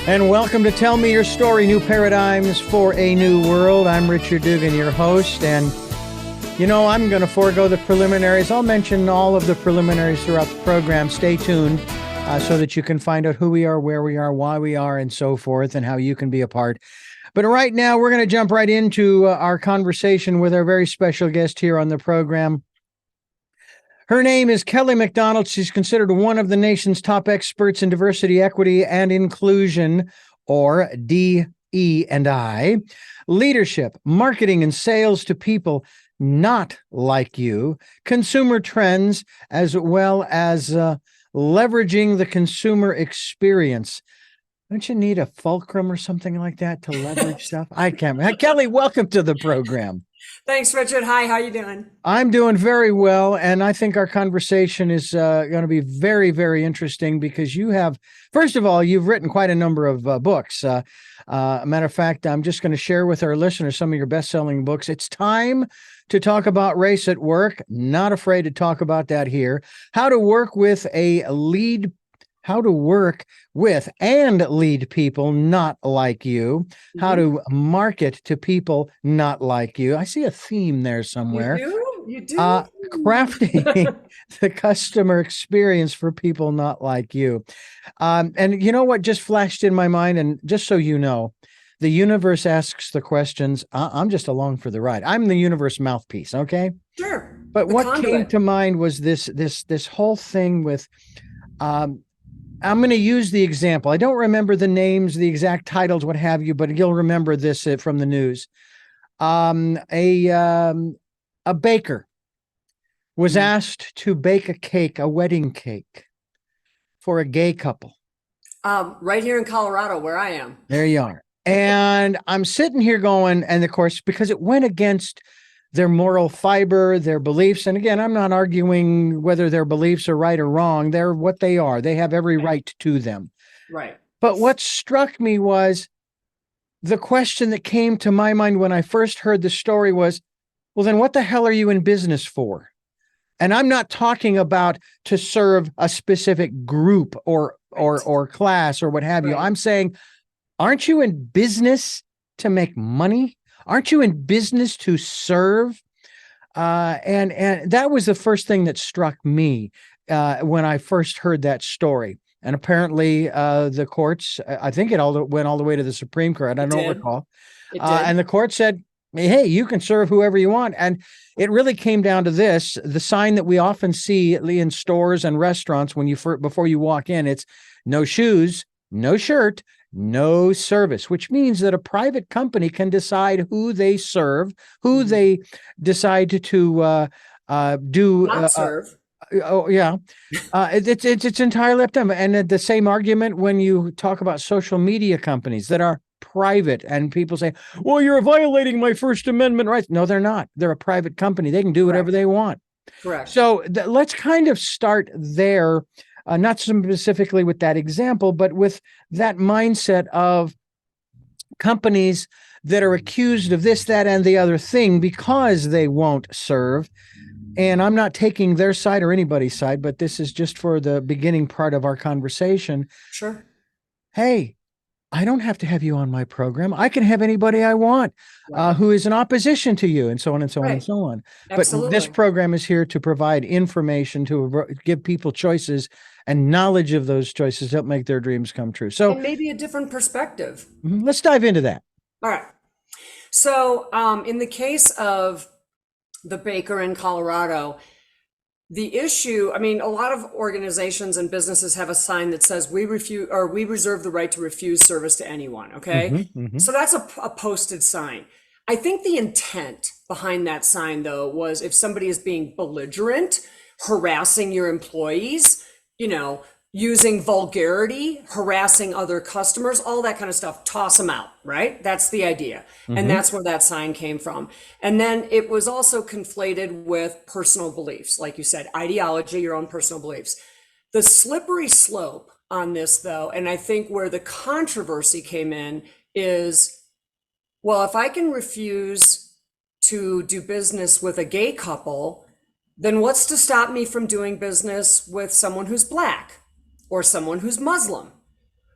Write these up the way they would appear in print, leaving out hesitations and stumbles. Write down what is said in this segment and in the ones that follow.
And welcome to Tell Me Your Story, New Paradigms for a New World. I'm Richard Dugan, your host, and I'm going to forego the preliminaries. I'll mention all of the preliminaries throughout the program. Stay tuned so that you can find out who we are, where we are, why we are, and so forth, and how you can be a part. But right now, we're going to jump right into our conversation with our very special guest here on the program. Her name is Kelly McDonald. She's considered one of the nation's top experts in diversity, equity, and inclusion, or DE&I, leadership, marketing, and sales to people not like you, consumer trends, as well as leveraging the consumer experience. Don't you need a fulcrum or something like that to leverage stuff? I can't. Kelly, welcome to the program. Thanks, Richard. Hi, how you doing? I'm doing very well, and I think our conversation is going to be very, very interesting because first of all, you've written quite a number of books. Matter of fact, I'm just going to share with our listeners some of your best-selling books. It's time to talk about race at work. Not afraid to talk about that here. How to work with and lead people not like you, how to market to people not like you. I see a theme there somewhere. You do? Crafting the customer experience for people not like you. And you know what just flashed in my mind? And just so you know, the universe asks the questions. I'm just along for the ride. I'm the universe mouthpiece, okay? Sure. But what came to mind was this whole thing with I'm going to use the example. I don't remember the names, the exact titles, what have you, but you'll remember this from the news. A baker was asked to bake a cake, a wedding cake, for a gay couple. Right here in Colorado, where I am. There you are. And I'm sitting here going, and of course, because it went against their moral fiber, their beliefs. And again, I'm not arguing whether their beliefs are right or wrong. They're what they are. They have every right to them. Right. But what struck me was the question that came to my mind when I first heard the story was, well, then what the hell are you in business for? And I'm not talking about to serve a specific group or class or what have you. I'm saying, aren't you in business to make money? Aren't you in business to serve? And that was the first thing that struck me when I first heard that story. And apparently the courts, I think it all went all the way to the Supreme Court. I don't recall. And the court said, hey, you can serve whoever you want. And it really came down to this, the sign that we often see in stores and restaurants before you walk in, it's no shoes, no shirt, no service, which means that a private company can decide who they serve, who they decide to not serve. It's entirely up to them. And the same argument when you talk about social media companies that are private, and people say, well, you're violating my First Amendment rights. No, they're not. They're a private company. They can do whatever they want. Correct. So let's kind of start there. Not specifically with that example, but with that mindset of companies that are accused of this, that, and the other thing because they won't serve. And I'm not taking their side or anybody's side, but this is just for the beginning part of our conversation. Sure. Hey, I don't have to have you on my program. I can have anybody I want who is in opposition to you, and so on and so on and so on. Absolutely. But this program is here to provide information, to give people choices and knowledge of those choices to help make their dreams come true. So and maybe a different perspective. Let's dive into that. All right. So in the case of the baker in Colorado, the issue, I mean, a lot of organizations and businesses have a sign that says we reserve the right to refuse service to anyone. Okay. So that's a posted sign. I think the intent behind that sign, though, was if somebody is being belligerent, harassing your employees, using vulgarity, harassing other customers, all that kind of stuff, toss them out, right? That's the idea. And that's where that sign came from. And then it was also conflated with personal beliefs, like you said, ideology, your own personal beliefs. The slippery slope on this, though, and I think where the controversy came in is, well, if I can refuse to do business with a gay couple, then what's to stop me from doing business with someone who's Black or someone who's Muslim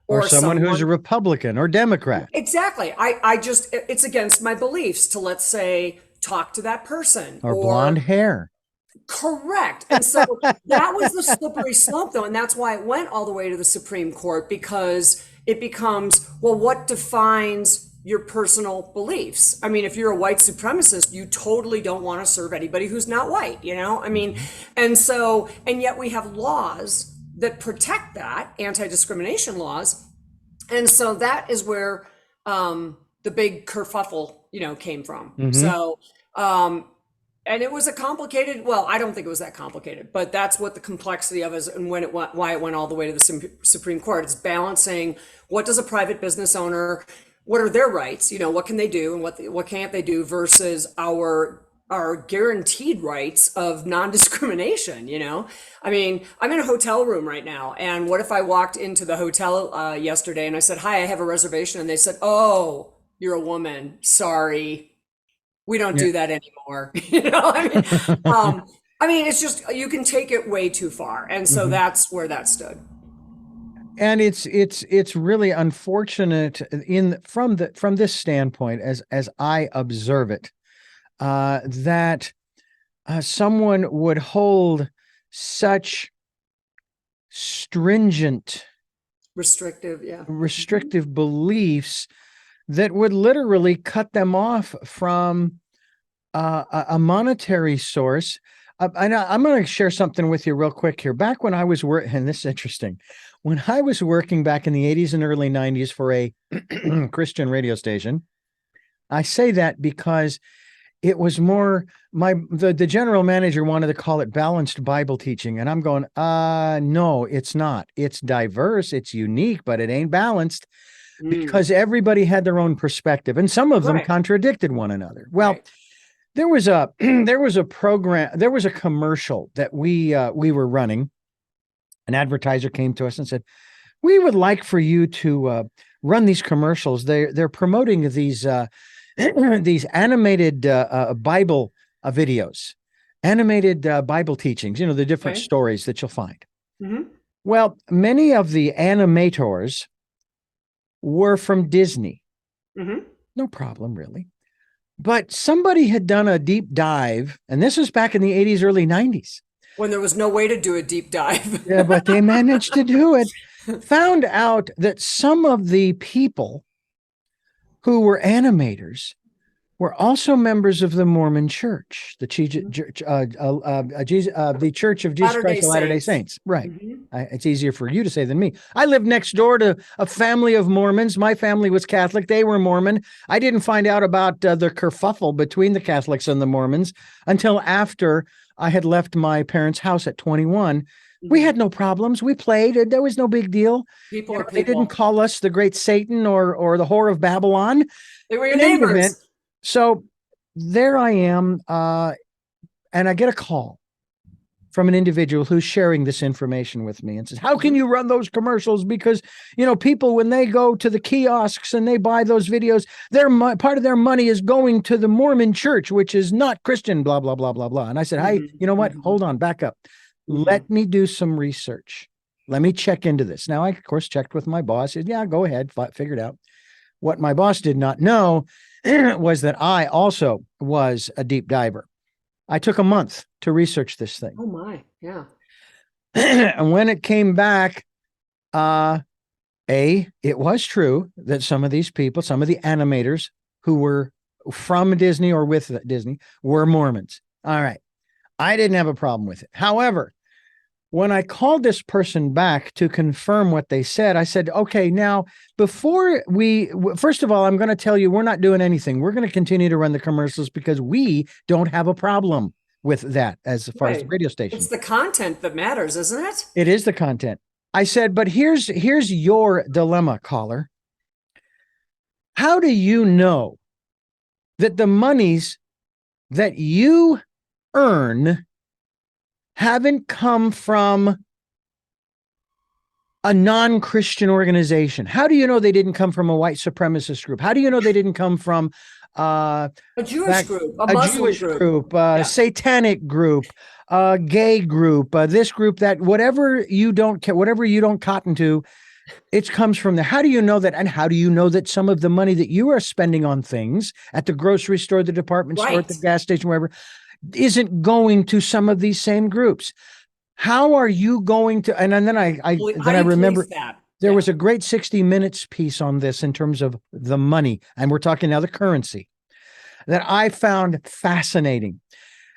Or or someone who's a someone. Republican or Democrat. Exactly. I just, it's against my beliefs to, let's say, talk to that person Or blonde or hair. correct. And so that was the slippery slope, though. And that's why it went all the way to the Supreme Court, because it becomes, well, what defines your personal beliefs? I mean, if you're a white supremacist, you totally don't want to serve anybody who's not white, you know? I mean, and so, and yet we have laws that protect that, anti-discrimination laws. And so that is where the big kerfuffle, came from. So, and it was a complicated, well, I don't think it was that complicated, but that's what the complexity of is, and why it went all the way to the Supreme Court. It's balancing, what does a private business owner, what are their rights? What can they do and what can't they do versus our guaranteed rights of non-discrimination. I mean, I'm in a hotel room right now, and what if I walked into the hotel yesterday and I said, hi, I have a reservation, and they said, oh, you're a woman, sorry, we don't do that anymore. I mean, it's just, you can take it way too far. And so that's where that stood. And it's really unfortunate from this standpoint, as I observe it, that someone would hold such stringent, restrictive beliefs that would literally cut them off from a monetary source. I'm going to share something with you real quick here. Back when I was working, and this is interesting, when I was working back in the 80s and early 90s for a Christian radio station, I say that because it was more the general manager wanted to call it balanced Bible teaching. And I'm going, no, it's not. It's diverse, it's unique, but it ain't balanced. Because everybody had their own perspective, and some of them contradicted one another. Well, there was a program, there was a commercial that we were running. An advertiser came to us and said, "We would like for you to run these commercials. They're promoting these these animated Bible videos, animated Bible teachings. The different stories that you'll find." Well, many of the animators were from Disney. No problem, really. But somebody had done a deep dive, and this was back in the 80s, early 90s. When there was no way to do a deep dive. Yeah, but they managed to do it. Found out that some of the people who were animators were also members of the Mormon Church, the Church of Jesus Christ of Latter-day Saints. Right. It's easier for you to say than me. I lived next door to a family of Mormons. My family was Catholic. They were Mormon. I didn't find out about the kerfuffle between the Catholics and the Mormons until after I had left my parents' house at 21. We had no problems. We played. There was no big deal. People. They didn't call us the great Satan or the whore of Babylon. They were your neighbors. So there I am, and I get a call from an individual who's sharing this information with me and says, how can you run those commercials? Because, people, when they go to the kiosks and they buy those videos, part of their money is going to the Mormon Church, which is not Christian, blah, blah, blah, blah, blah. And I said, hey, you know what? Hold on, back up. Let me do some research. Let me check into this. Now, I, of course, checked with my boss. Said, yeah, go ahead, figure it out. What my boss did not know was that I also was a deep diver. I took a month to research this thing. Oh my, yeah. And when it came back, it was true that some of these people, some of the animators who were from Disney or with Disney were Mormons. All right. I didn't have a problem with it. However, when I called this person back to confirm what they said, I said, okay, now first of all, I'm going to tell you, we're not doing anything. We're going to continue to run the commercials because we don't have a problem with that as far as the radio station. It's the content that matters, isn't it? It is the content. I said, but here's your dilemma, caller. How do you know that the monies that you earn haven't come from a non-Christian organization? How do you know they didn't come from a white supremacist group? How do you know they didn't come from a Jewish group, a Muslim group, satanic group, gay group, this group, that, whatever you don't cotton to, It comes from there. How do you know that? And how do you know that some of the money that you are spending on things at the grocery store, the department store, at the gas station, wherever, isn't going to some of these same groups? How are you going to? And then I remember that? there was a great 60 Minutes piece on this in terms of the money, and we're talking now the currency, that I found fascinating.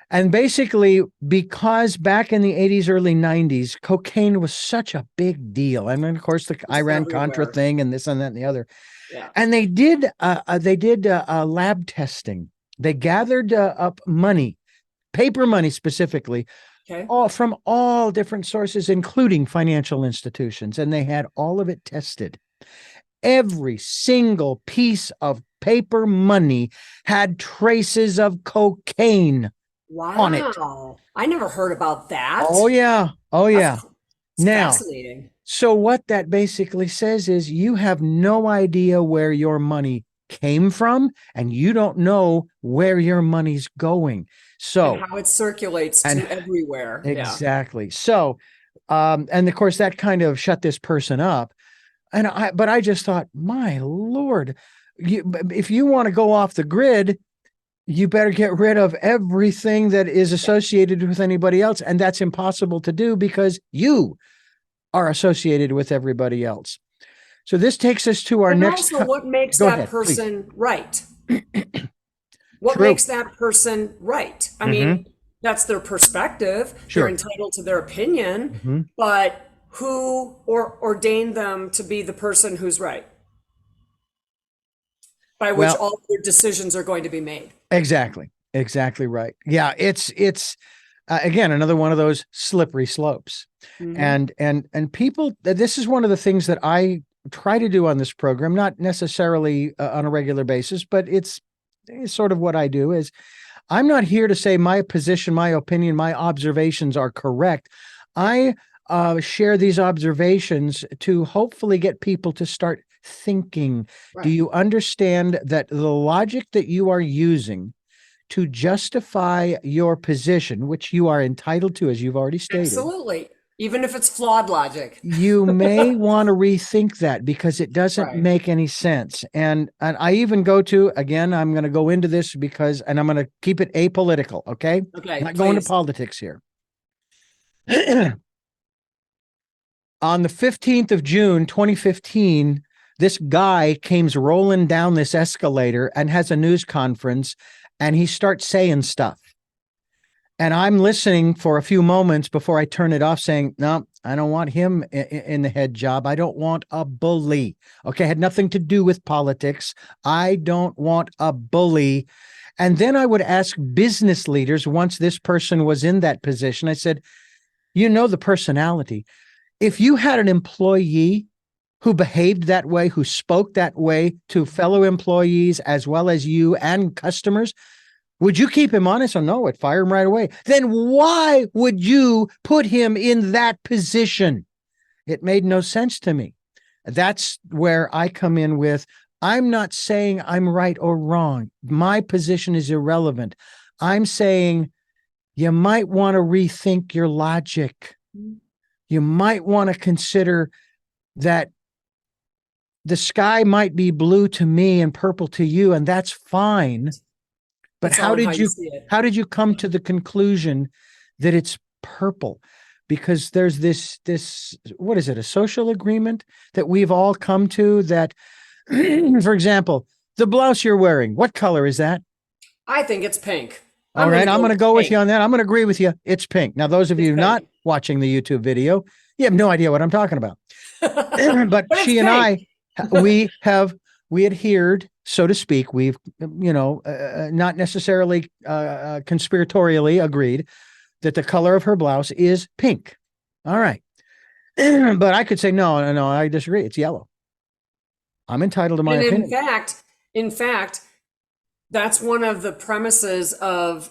And basically, because back in the 80s, early 90s, cocaine was such a big deal. And then, of course, the Iran-Contra thing and this and that and the other. Yeah. And they did lab testing. They gathered up money, paper money specifically, all from all different sources, including financial institutions. And they had all of it tested. Every single piece of paper money had traces of cocaine. Wow. On it. I never heard about that. Oh, yeah. Oh, yeah. Now, fascinating. So what that basically says is you have no idea where your money came from, and you don't know where your money's going. So and how it circulates to everywhere. Exactly. Yeah. So, and of course that kind of shut this person up. But I just thought, my Lord, if you want to go off the grid, you better get rid of everything that is associated with anybody else. And that's impossible to do because you are associated with everybody else. So this takes us to our next. Also, what makes that person right? What makes that person right? I mean, that's their perspective. Sure. They're entitled to their opinion, but who ordained them to be the person who's right? By which all their decisions are going to be made. Exactly right. Yeah, it's again another one of those slippery slopes, and people. This is one of the things that I try to do on this program, not necessarily on a regular basis, but it's sort of what I do. Is I'm not here to say my position, my opinion, my observations are correct. I share these observations to hopefully get people to start thinking. Right. Do you understand that the logic that you are using to justify your position, which you are entitled to, as you've already stated? Absolutely. Even if it's flawed logic. You may want to rethink that because it doesn't make any sense. And I even go to, again, I'm going to go into this because, and I'm going to keep it apolitical. Okay. Not going to politics here. On the 15th of June, 2015, this guy comes rolling down this escalator and has a news conference, and he starts saying stuff. And I'm listening for a few moments before I turn it off, saying, no, I don't want him in the head job. I don't want a bully. Okay, it had nothing to do with politics. I don't want a bully. And then I would ask business leaders, once this person was in that position, I said, you know the personality. If you had an employee who behaved that way, who spoke that way to fellow employees as well as you and customers, would you keep him on? I said, no, I'd fire him right away. Then why would you put him in that position? It made no sense to me. That's where I come in with, I'm not saying I'm right or wrong. My position is irrelevant. I'm saying you might want to rethink your logic. You might want to consider that the sky might be blue to me and purple to you, and that's fine. But how did you come to the conclusion that it's purple? Because there's this, what is it, a social agreement that we've all come to that, for example, the blouse you're wearing, what color is that? I think it's pink. All right, I'm going to go with you on that. I'm going to agree with you. It's pink. Now, those of you not watching the YouTube video, you have no idea what I'm talking about. But she and I, we adhered, so to speak. We've, not necessarily conspiratorially agreed that the color of her blouse is pink. All right. But I could say, no, I disagree. It's yellow. I'm entitled to my opinion. In fact, that's one of the premises of,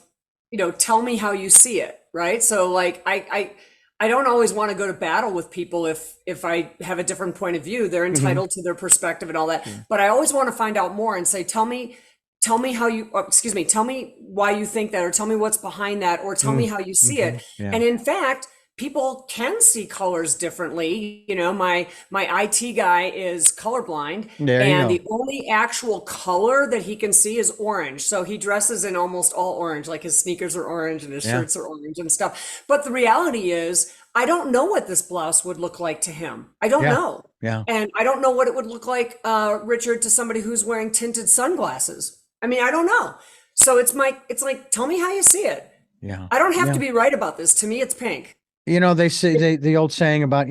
tell me how you see it. Right. So like, I don't always want to go to battle with people if I have a different point of view. They're entitled to their perspective and all that. But I always want to find out more and say, tell me how you, tell me why you think that, or tell me what's behind that, or tell me how you see it. Yeah. And in fact, people can see colors differently. My IT guy is colorblind, There you and go. the only actual color that he can see is orange. So he dresses in almost all orange, like his sneakers are orange and his Yeah. shirts are orange and stuff. But the reality is, I don't know what this blouse would look like to him. I don't Yeah. know. Yeah. And I don't know what it would look like, Richard, to somebody who's wearing tinted sunglasses. I mean, I don't know. So it's like, tell me how you see it. Yeah. I don't have Yeah. to be right about this. To me, it's pink. They say the old saying about,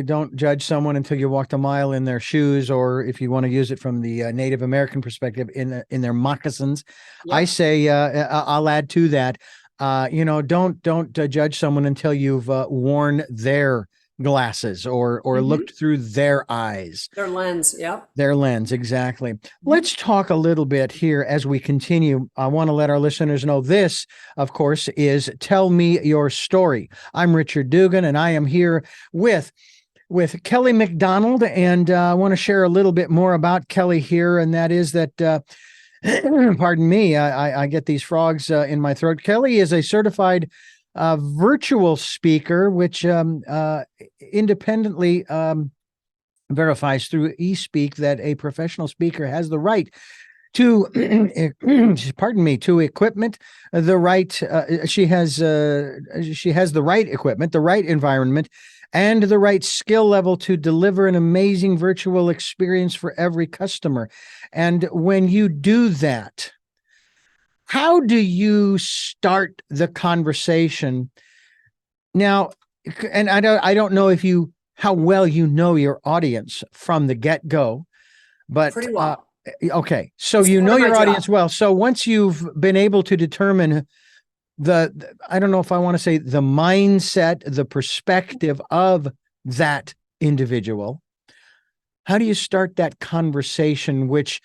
don't judge someone until you walked a mile in their shoes, or if you want to use it from the Native American perspective, in their moccasins. I Yep. say, I'll add to that. Don't judge someone until you've worn their glasses or Mhm. looked through their eyes. Their lens. Yep. Their lens, exactly. Mhm. Let's talk a little bit here as we continue. I want to let our listeners know this, of course, is Tell Me Your Story. I'm Richard Dugan, and I am here with Kelly McDonald, and I want to share a little bit more about Kelly here, and that is that, pardon me, I get these frogs in my throat. Kelly is a certified virtual speaker, which independently verifies through eSpeak that a professional speaker has the right to, pardon me, to equipment, the right, she has the right equipment, the right environment, and the right skill level to deliver an amazing virtual experience for every customer. And when you do that, how do you start the conversation? Now, and I don't know how well you know your audience from the get-go, but Pretty well. okay, so It's you part know of my your job. audience well. So once you've been able to determine I don't know if I want to say the mindset, the perspective of that individual, how do you start that conversation? Which,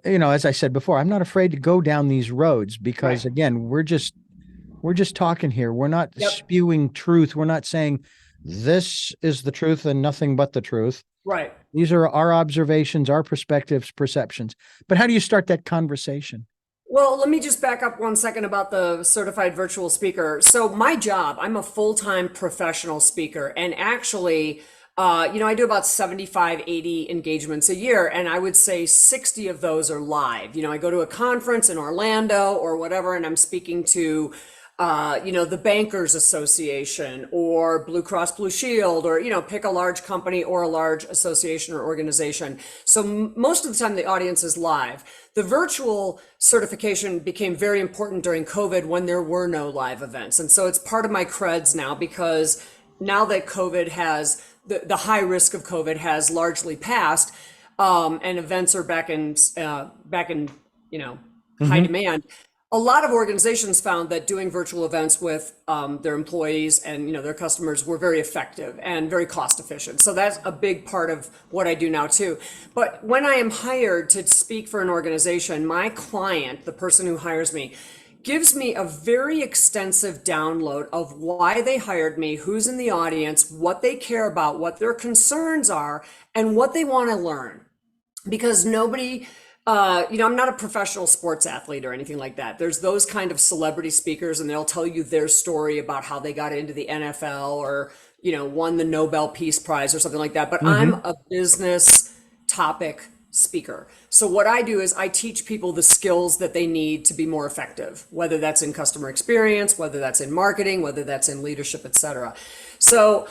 as I said before, I'm not afraid to go down these roads because, Right. again, we're just talking here. We're not Yep. spewing truth. We're not saying this is the truth and nothing but the truth. Right. These are our observations, our perspectives, perceptions. But how do you start that conversation? Well, let me just back up 1 second about the certified virtual speaker. So my job, I'm a full-time professional speaker, and actually, I do about 75, 80 engagements a year, and I would say 60 of those are live. I go to a conference in Orlando or whatever, and I'm speaking to, the Bankers Association or Blue Cross Blue Shield, or, pick a large company or a large association or organization. So most of the time the audience is live. The virtual certification became very important during COVID when there were no live events. And so it's part of my creds now, because now that COVID has, the high risk of COVID has largely passed, and events are back in, high Mm-hmm. demand. A lot of organizations found that doing virtual events with their employees and their customers were very effective and very cost efficient. So that's a big part of what I do now too. But when I am hired to speak for an organization, my client, the person who hires me, gives me a very extensive download of why they hired me, who's in the audience, what they care about, what their concerns are, and what they want to learn. Because nobody, I'm not a professional sports athlete or anything like that. There's those kind of celebrity speakers, and they'll tell you their story about how they got into the NFL or, won the Nobel Peace Prize or something like that. But I'm Mm-hmm. a business topic speaker. So what I do is I teach people the skills that they need to be more effective, whether that's in customer experience, whether that's in marketing, whether that's in leadership, etc. So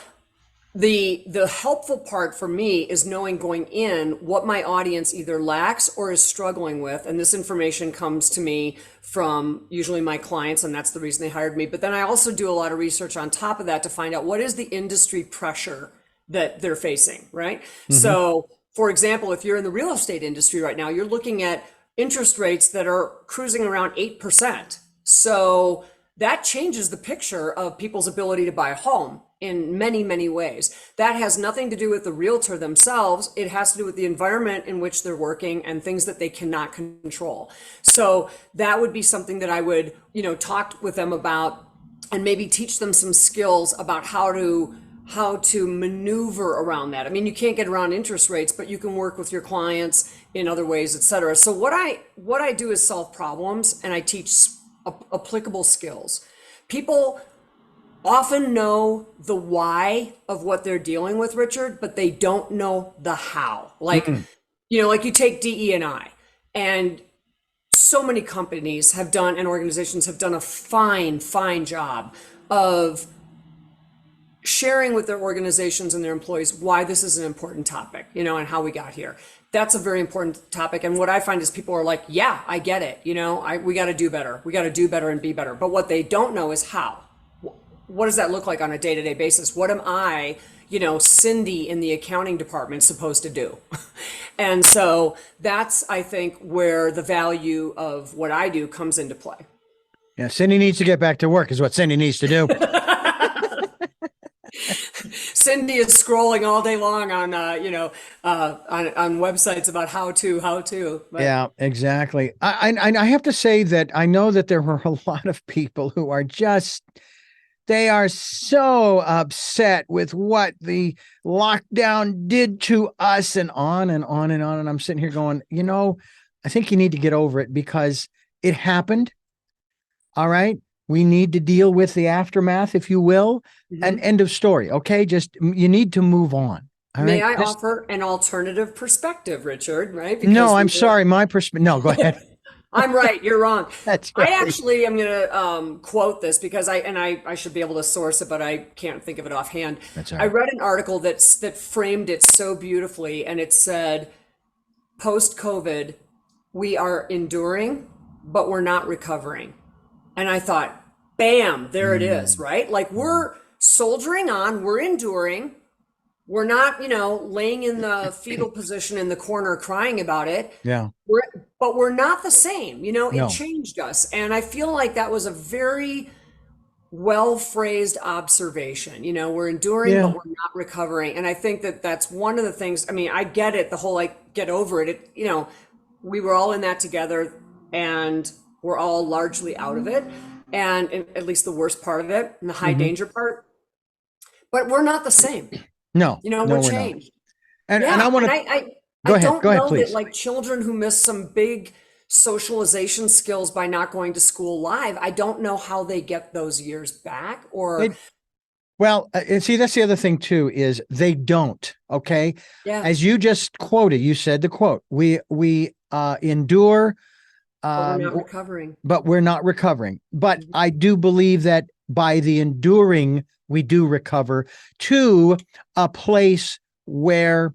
the helpful part for me is knowing going in what my audience either lacks or is struggling with, and this information comes to me from usually my clients, and that's the reason they hired me. But then I also do a lot of research on top of that to find out what is the industry pressure that they're facing, right? Mm-hmm. So for example, if you're in the real estate industry right now, you're looking at interest rates that are cruising around 8%. So that changes the picture of people's ability to buy a home in many, many ways. That has nothing to do with the realtor themselves. It has to do with the environment in which they're working and things that they cannot control. So that would be something that I would, talk with them about, and maybe teach them some skills about how to maneuver around that. I mean, you can't get around interest rates, but you can work with your clients in other ways, et cetera. So what I do is solve problems, and I teach applicable skills. People often know the why of what they're dealing with, Richard, but they don't know the how. Like, Mm. like you take DE&I, and so many companies have done and organizations have done a fine job of sharing with their organizations and their employees why this is an important topic, and how we got here. That's a very important topic. And what I find is people are like, yeah, I get it. We got to do better. We got to do better and be better. But what they don't know is how. What does that look like on a day-to-day basis? What am I, Cindy in the accounting department supposed to do? And so that's, I think, where the value of what I do comes into play. Yeah, Cindy needs to get back to work is what Cindy needs to do. Cindy is scrolling all day long on, on websites about how to. But. Yeah, exactly. I have to say that I know that there were a lot of people who are they are so upset with what the lockdown did to us and on and on and on. And I'm sitting here going, I think you need to get over it because it happened. All right. We need to deal with the aftermath, if you will, and end of story. Okay. Just, you need to move on. All May right? I offer an alternative perspective, Richard? Right? Because no, I'm sorry. My perspective. No, go ahead. I'm right. You're wrong. That's right. I actually am going to quote this because I should be able to source it, but I can't think of it offhand. That's all right. I read an article that framed it so beautifully, and it said, post-COVID, we are enduring, but we're not recovering. And I thought, bam, there it is, right? Like we're soldiering on, we're enduring. We're not, laying in the fetal position in the corner crying about it. Yeah. But we're not the same. No. It changed us. And I feel like that was a very well-phrased observation. We're enduring, but we're not recovering. And I think that that's one of the things, I get it, the whole like, get over it. We were all in that together and we're all largely out of it. And at least the worst part of it and the high danger part. But we're not the same. No, we're changed. And I want to go ahead, please. That like children who miss some big socialization skills by not going to school live, I don't know how they get those years back and see, that's the other thing too, is they don't. Okay. Yeah. As you just quoted, you said the quote, we endure, but we're not recovering. But we're not recovering. But I do believe that by the enduring, we do recover to a place where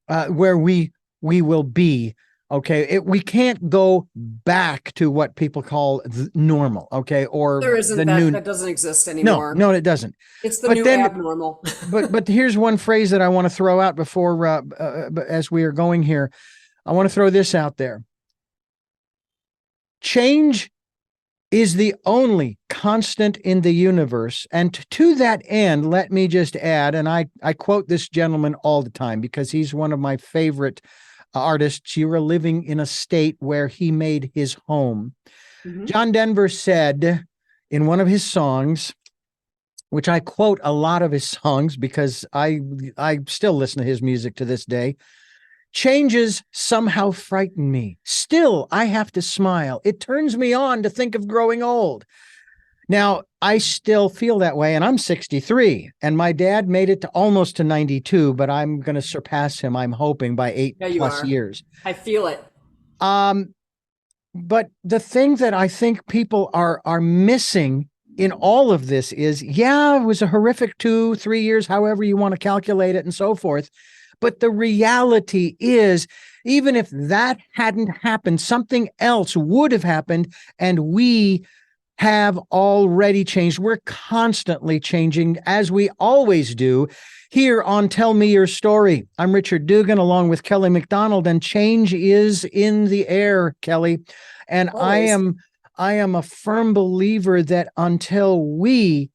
we will be. Okay. We can't go back to what people call normal. Okay. Or there isn't that doesn't exist anymore. No, it doesn't. It's the new abnormal. but here's one phrase that I want to throw out before, as we are going here, I want to throw this out there. Change is the only constant in the universe. And to that end, let me just add, and I quote this gentleman all the time because he's one of my favorite artists. You are living in a state where he made his home. John Denver said in one of his songs, which I quote a lot of his songs because I still listen to his music to this day, changes somehow frighten me. Still, I have to smile. It turns me on to think of growing old. Now, I still feel that way, and I'm 63, and my dad made it to almost to 92, but I'm going to surpass him, I'm hoping, by 8+ years. I feel it. But the thing that I think people are missing in all of this is, it was a horrific 2-3 years, however you want to calculate it and so forth. But the reality is, even if that hadn't happened, something else would have happened, and we have already changed. We're constantly changing, as we always do, here on Tell Me Your Story. I'm Richard Dugan, along with Kelly McDonald, and change is in the air, Kelly. And always. I am a firm believer that until we,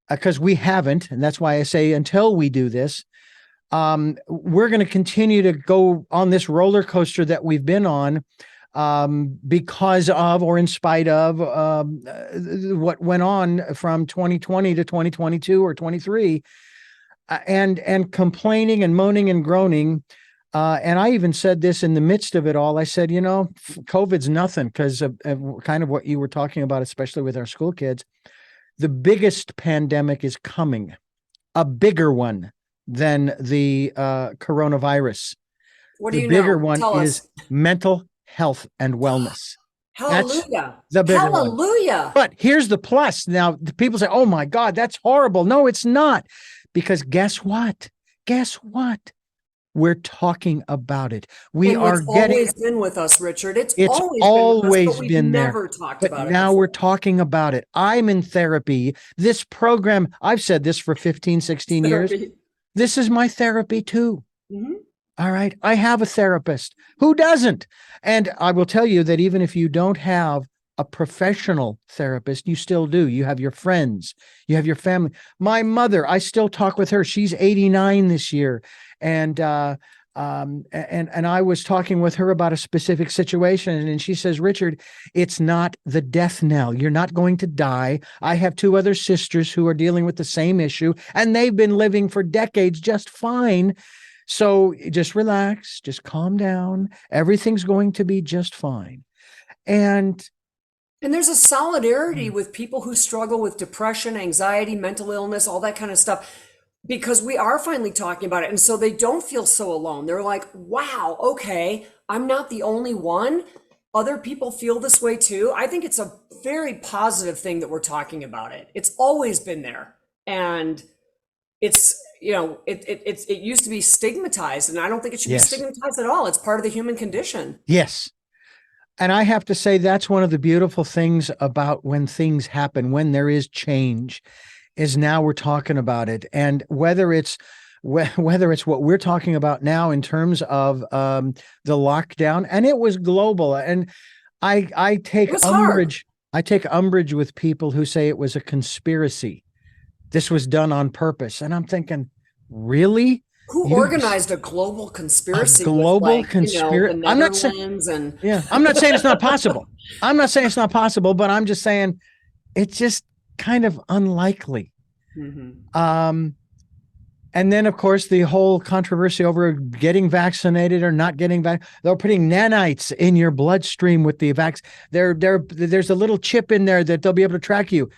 because we haven't, and that's why I say until we do this, we're going to continue to go on this roller coaster that we've been on because of, or in spite of, what went on from 2020 to 2022 or 23, and complaining and moaning and groaning. And I even said this in the midst of it all. I said, COVID's nothing, because of kind of what you were talking about, especially with our school kids. the biggest pandemic is coming, a bigger one than the coronavirus. What do The you bigger know? one Tell is us. mental health and wellness. That's Hallelujah. the bigger one. Hallelujah. But here's the plus. Now, the people say, oh my God, that's horrible. No, it's not. Because guess what? Guess what? We're talking about it. We And are what's getting, always been with us, Richard, it's it's always been with us, but always we've been there. never talked But about it now before. we're talking about it. I'm in therapy. This program, I've said this for 15, 16 years. Therapy. This is my therapy too. Mhm. All right. I have a therapist. Who doesn't? And I will tell you that even if you don't have a professional therapist, you still do. You have your friends, you have your family. My mother, I still talk with her. She's 89 this year. And I was talking with her about a specific situation. And she says, Richard, it's not the death knell. You're not going to die. I have two other sisters who are dealing with the same issue, and they've been living for decades just fine. So just relax, just calm down. Everything's going to be just fine. And And there's a solidarity with people who struggle with depression, anxiety, mental illness, all that kind of stuff, because we are finally talking about it. And so they don't feel so alone. They're like, wow, okay, I'm not the only one. Other people feel this way too. I think it's a very positive thing that we're talking about it. It's always been there. And it's, it used to be stigmatized, and I don't think it should be Yes. stigmatized at all. It's part of the human condition. yes. And I have to say, that's one of the beautiful things about when things happen, when there is change, is now we're talking about it. And whether it's what we're talking about now in terms of the lockdown, and it was global. And I take It was hard. umbrage. I take umbrage with people who say it was a conspiracy. This was done on purpose. And I'm thinking, really? Who organized a global conspiracy? global with, conspiracy? the I'm not saying, Netherlands and yeah, I'm not saying it's not possible. I'm not saying it's not possible, but I'm just saying it's just kind of unlikely. Mhm. And then, of course, the whole controversy over getting vaccinated or not getting back. They're putting nanites in your bloodstream with the vaccine. There's a little chip in there that they'll be able to track you.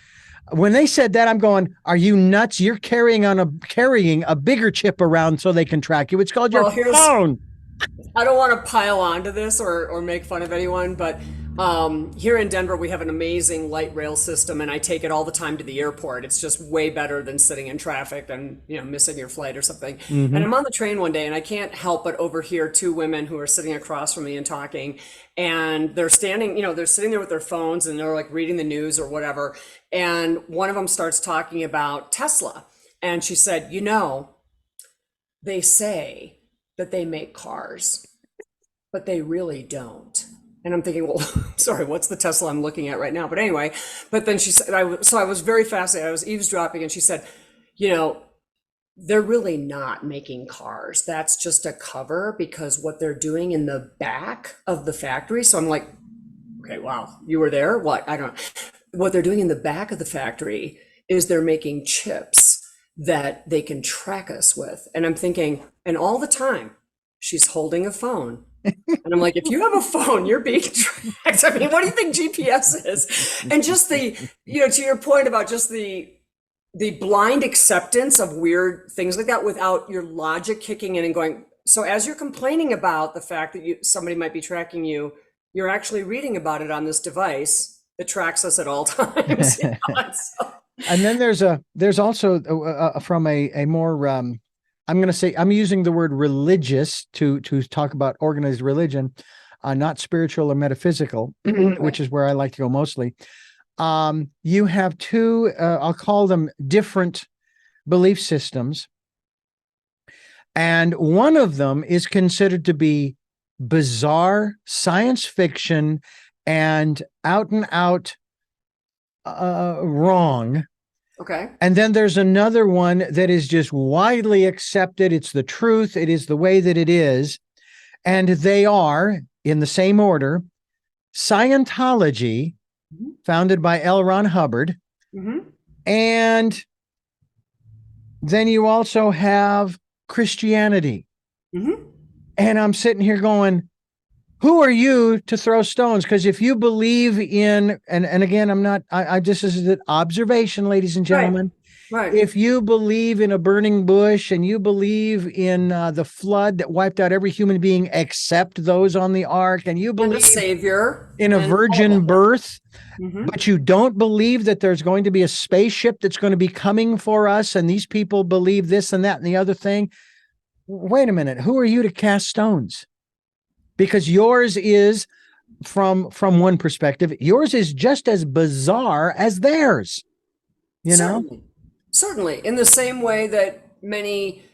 When they said that, I'm going, are you nuts? You're carrying a bigger chip around so they can track you. It's called your phone. I don't want to pile onto this or make fun of anyone, but here in Denver, we have an amazing light rail system, and I take it all the time to the airport. It's just way better than sitting in traffic and missing your flight or something. Mm-hmm. And I'm on the train one day, and I can't help but overhear two women who are sitting across from me and talking, and they're standing, they're sitting there with their phones, and they're like reading the news or whatever. And one of them starts talking about Tesla, and she said, they say that they make cars, but they really don't. And I'm thinking, well, sorry, what's the Tesla I'm looking at right now? But anyway, but then she said, I was very fascinated. I was eavesdropping, and she said, they're really not making cars. That's just a cover, because what they're doing in the back of the factory. So I'm like, okay, wow, you were there? What? I don't know. What they're doing in the back of the factory is they're making chips that they can track us with. And I'm thinking, and all the time she's holding a phone. And I'm like, if you have a phone, you're being tracked. I mean, what do you think GPS is? And just the, to your point about just the blind acceptance of weird things like that without your logic kicking in and going. So as you're complaining about the fact that somebody might be tracking you, you're actually reading about it on this device that tracks us at all times. And then there's also from a more I'm going to say, I'm using the word religious to talk about organized religion, not spiritual or metaphysical, which is where I like to go mostly. You have two, I'll call them different belief systems. And one of them is considered to be bizarre science fiction and out wrong. Okay. And then there's another one that is just widely accepted. It's the truth. It is the way that it is. And they are, in the same order, Scientology, founded by L. Ron Hubbard. Mm-hmm. And then you also have Christianity. Mm-hmm. And I'm sitting here going, who are you to throw stones? Because if you believe in, and again, I just, this is an observation, ladies and gentlemen. Right. If you believe in a burning bush and you believe in the flood that wiped out every human being except those on the ark, and you And believe a savior in a and all of virgin that. birth, Mhm. but you don't believe that there's going to be a spaceship that's going to be coming for us, and these people believe this and that and the other thing, wait a minute, who are you to cast stones? Because yours is, from one perspective, yours is just as bizarre as theirs, you know? Certainly, in the same way that many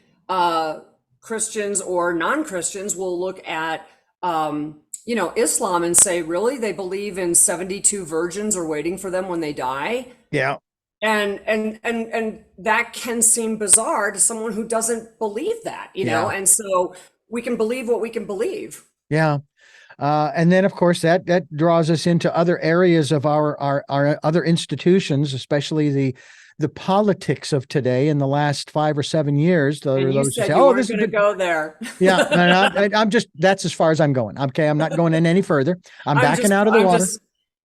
Christians or non-Christians will look at, Islam and say, really, they believe in 72 virgins are waiting for them when they die, Yeah. and that can seem bizarre to someone who doesn't believe that, Yeah. and so we can believe what we can believe. Yeah. And then, of course, that draws us into other areas of our other institutions, especially the politics of today in the last 5 or 7 years. There And are you those who said say, you "Oh, weren't this has going to been." go there. Yeah, and I'm just, that's as far as I'm going. Okay, I'm not going in any further. I'm I'm backing just, out of the I'm water. just,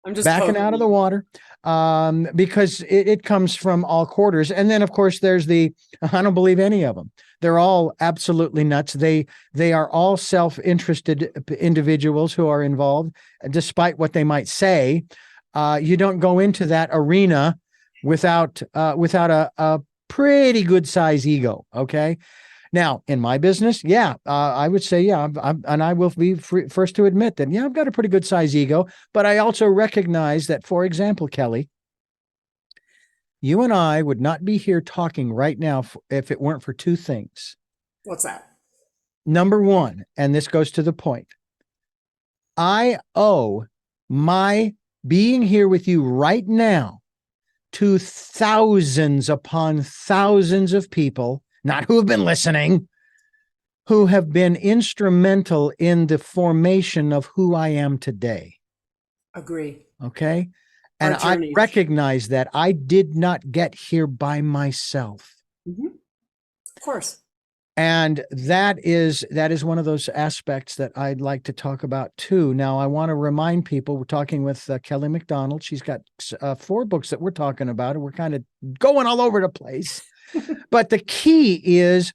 I'm just Backing poking out of the you. water, because it comes from all quarters. And then, of course, there's I don't believe any of them. They're all absolutely nuts. They are all self-interested individuals who are involved, despite what they might say. You don't go into that arena without a pretty good size ego. Okay. Now, in my business, yeah, I would say, yeah, and I will be first to admit that, yeah, I've got a pretty good size ego, but I also recognize that, for example, Kelly, you and I would not be here talking right now if it weren't for two things. What's that? Number one, and this goes to the point, I owe my being here with you right now to thousands upon thousands of people, not who have been listening, who have been instrumental in the formation of who I am today. Agree. Okay. Our And I journeys. recognize that I did not get here by myself. Mm-hmm. Of course. And that is one of those aspects that I'd like to talk about too. Now, I want to remind people, we're talking with Kelly McDonald. She's got 4 books that we're talking about, and we're kind of going all over the place. But the key is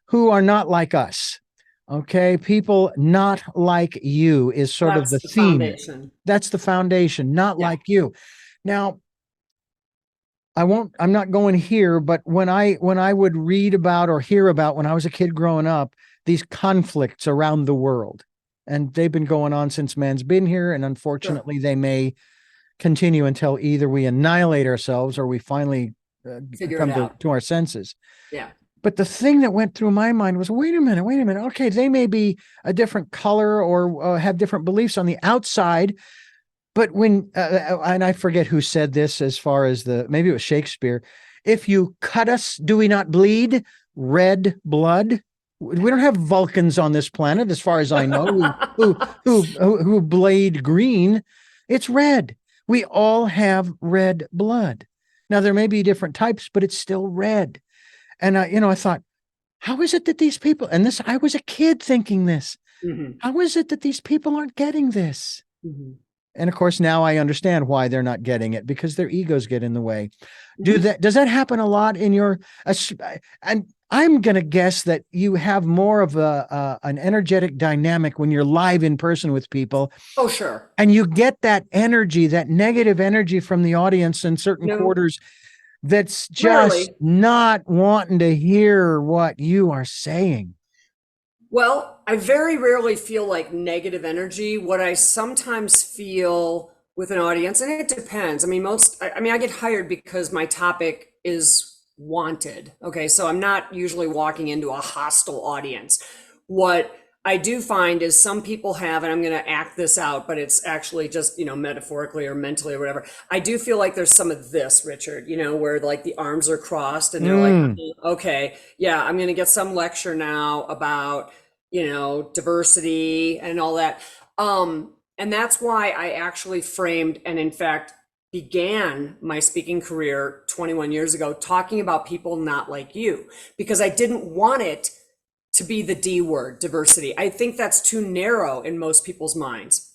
who are not like us. Okay. People not like you is sort of That's the the theme. foundation. That's the foundation, not Yeah. like you. Now, I'm not going here, but when I would read about or hear about when I was a kid growing up, these conflicts around the world, and they've been going on since man's been here. And unfortunately, they may continue until either we annihilate ourselves or we finally Figure come it out. to our senses. Yeah. But the thing that went through my mind was, wait a minute. Okay, they may be a different color or have different beliefs on the outside. But when, and I forget who said this as far as maybe it was Shakespeare, if you cut us, do we not bleed red blood? We don't have Vulcans on this planet, as far as I know, who bleed green. It's red. We all have red blood. Now, there may be different types, but it's still red. And I thought, how is it that these people, and this, I was a kid thinking this, Mm-hmm. how is it that these people aren't getting this? Mm-hmm. And of course, now I understand why they're not getting it, because their egos get in the way. Mm-hmm. Does that happen a lot in your, and I'm going to guess that you have more of an energetic dynamic when you're live in person with people. Oh, sure. And you get that energy, that negative energy from the audience in certain quarters that's just Rarely. not wanting to hear what you are saying. Well, I very rarely feel like negative energy. What I sometimes feel with an audience, and it depends. I mean, I get hired because my topic is wanted. Okay. So I'm not usually walking into a hostile audience. What I do find is some people have, and I'm going to act this out, but it's actually just, metaphorically or mentally or whatever. I do feel like there's some of this, Richard, where like the arms are crossed and they're like, okay, yeah, I'm going to get some lecture now about, diversity and all that. And that's why I actually framed and in fact began my speaking career 21 years ago talking about people not like you, because I didn't want it to be the D word, diversity. I think that's too narrow in most people's minds.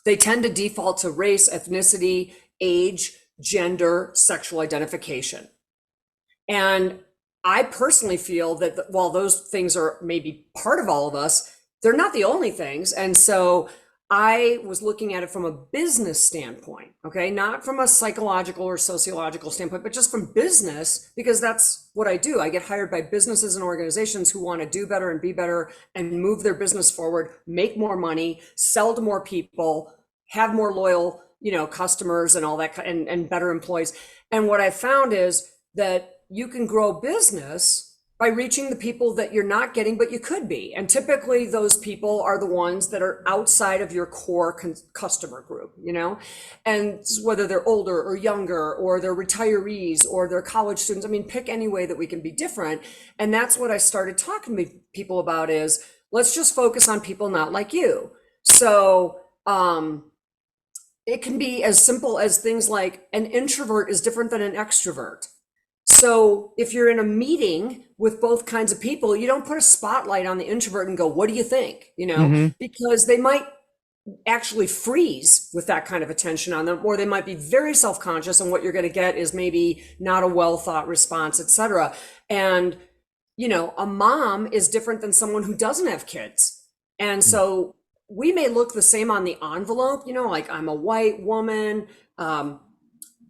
They tend to default to race, ethnicity, age, gender, sexual identification. And I personally feel that while those things are maybe part of all of us, they're not the only things. And so I was looking at it from a business standpoint, okay? Not from a psychological or sociological standpoint, but just from business, because that's what I do. I get hired by businesses and organizations who want to do better and be better and move their business forward, make more money, sell to more people, have more loyal, customers and all that, and better employees. And what I found is that you can grow business by reaching the people that you're not getting, but you could be. And typically those people are the ones that are outside of your core customer group, and whether they're older or younger, or they're retirees, or they're college students. I mean, pick any way that we can be different. And that's what I started talking to people about is, let's just focus on people not like you. So, it can be as simple as things like an introvert is different than an extrovert. So if you're in a meeting with both kinds of people, you don't put a spotlight on the introvert and go, what do you think? Because they might actually freeze with that kind of attention on them, or they might be very self-conscious, and what you're going to get is maybe not a well thought response, etc. And, a mom is different than someone who doesn't have kids. And so we may look the same on the envelope, like I'm a white woman,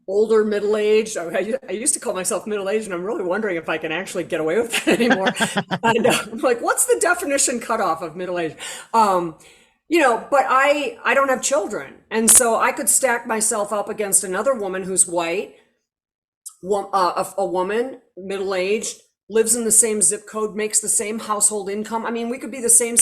older, middle-aged. I used to call myself middle-aged, and I'm really wondering if I can actually get away with that anymore. And I'm like, what's the definition cutoff of middle-aged? But I don't have children. And so I could stack myself up against another woman who's white, a woman, middle-aged, lives in the same zip code, makes the same household income. I mean, we could be the same,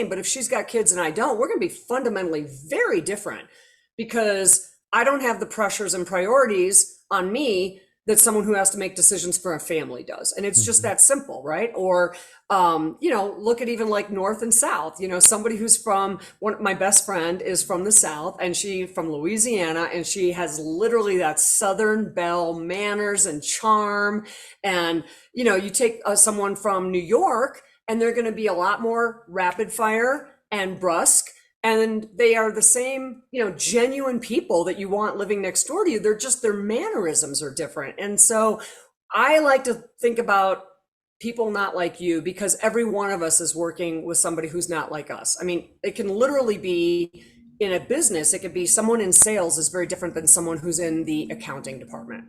but if she's got kids and I don't, we're going to be fundamentally very different, because I don't have the pressures and priorities on me that someone who has to make decisions for a family does. And it's just that simple, right? Or, look at even like North and South, somebody who's my best friend is from the South, and she from Louisiana, and she has literally that Southern belle manners and charm. And, you take someone from New York, and they're going to be a lot more rapid fire and brusque. And they are the same, genuine people that you want living next door to you. They're just, their mannerisms are different. And so I like to think about people not like you, because every one of us is working with somebody who's not like us. I mean, it can literally be in a business. It could be someone in sales is very different than someone who's in the accounting department.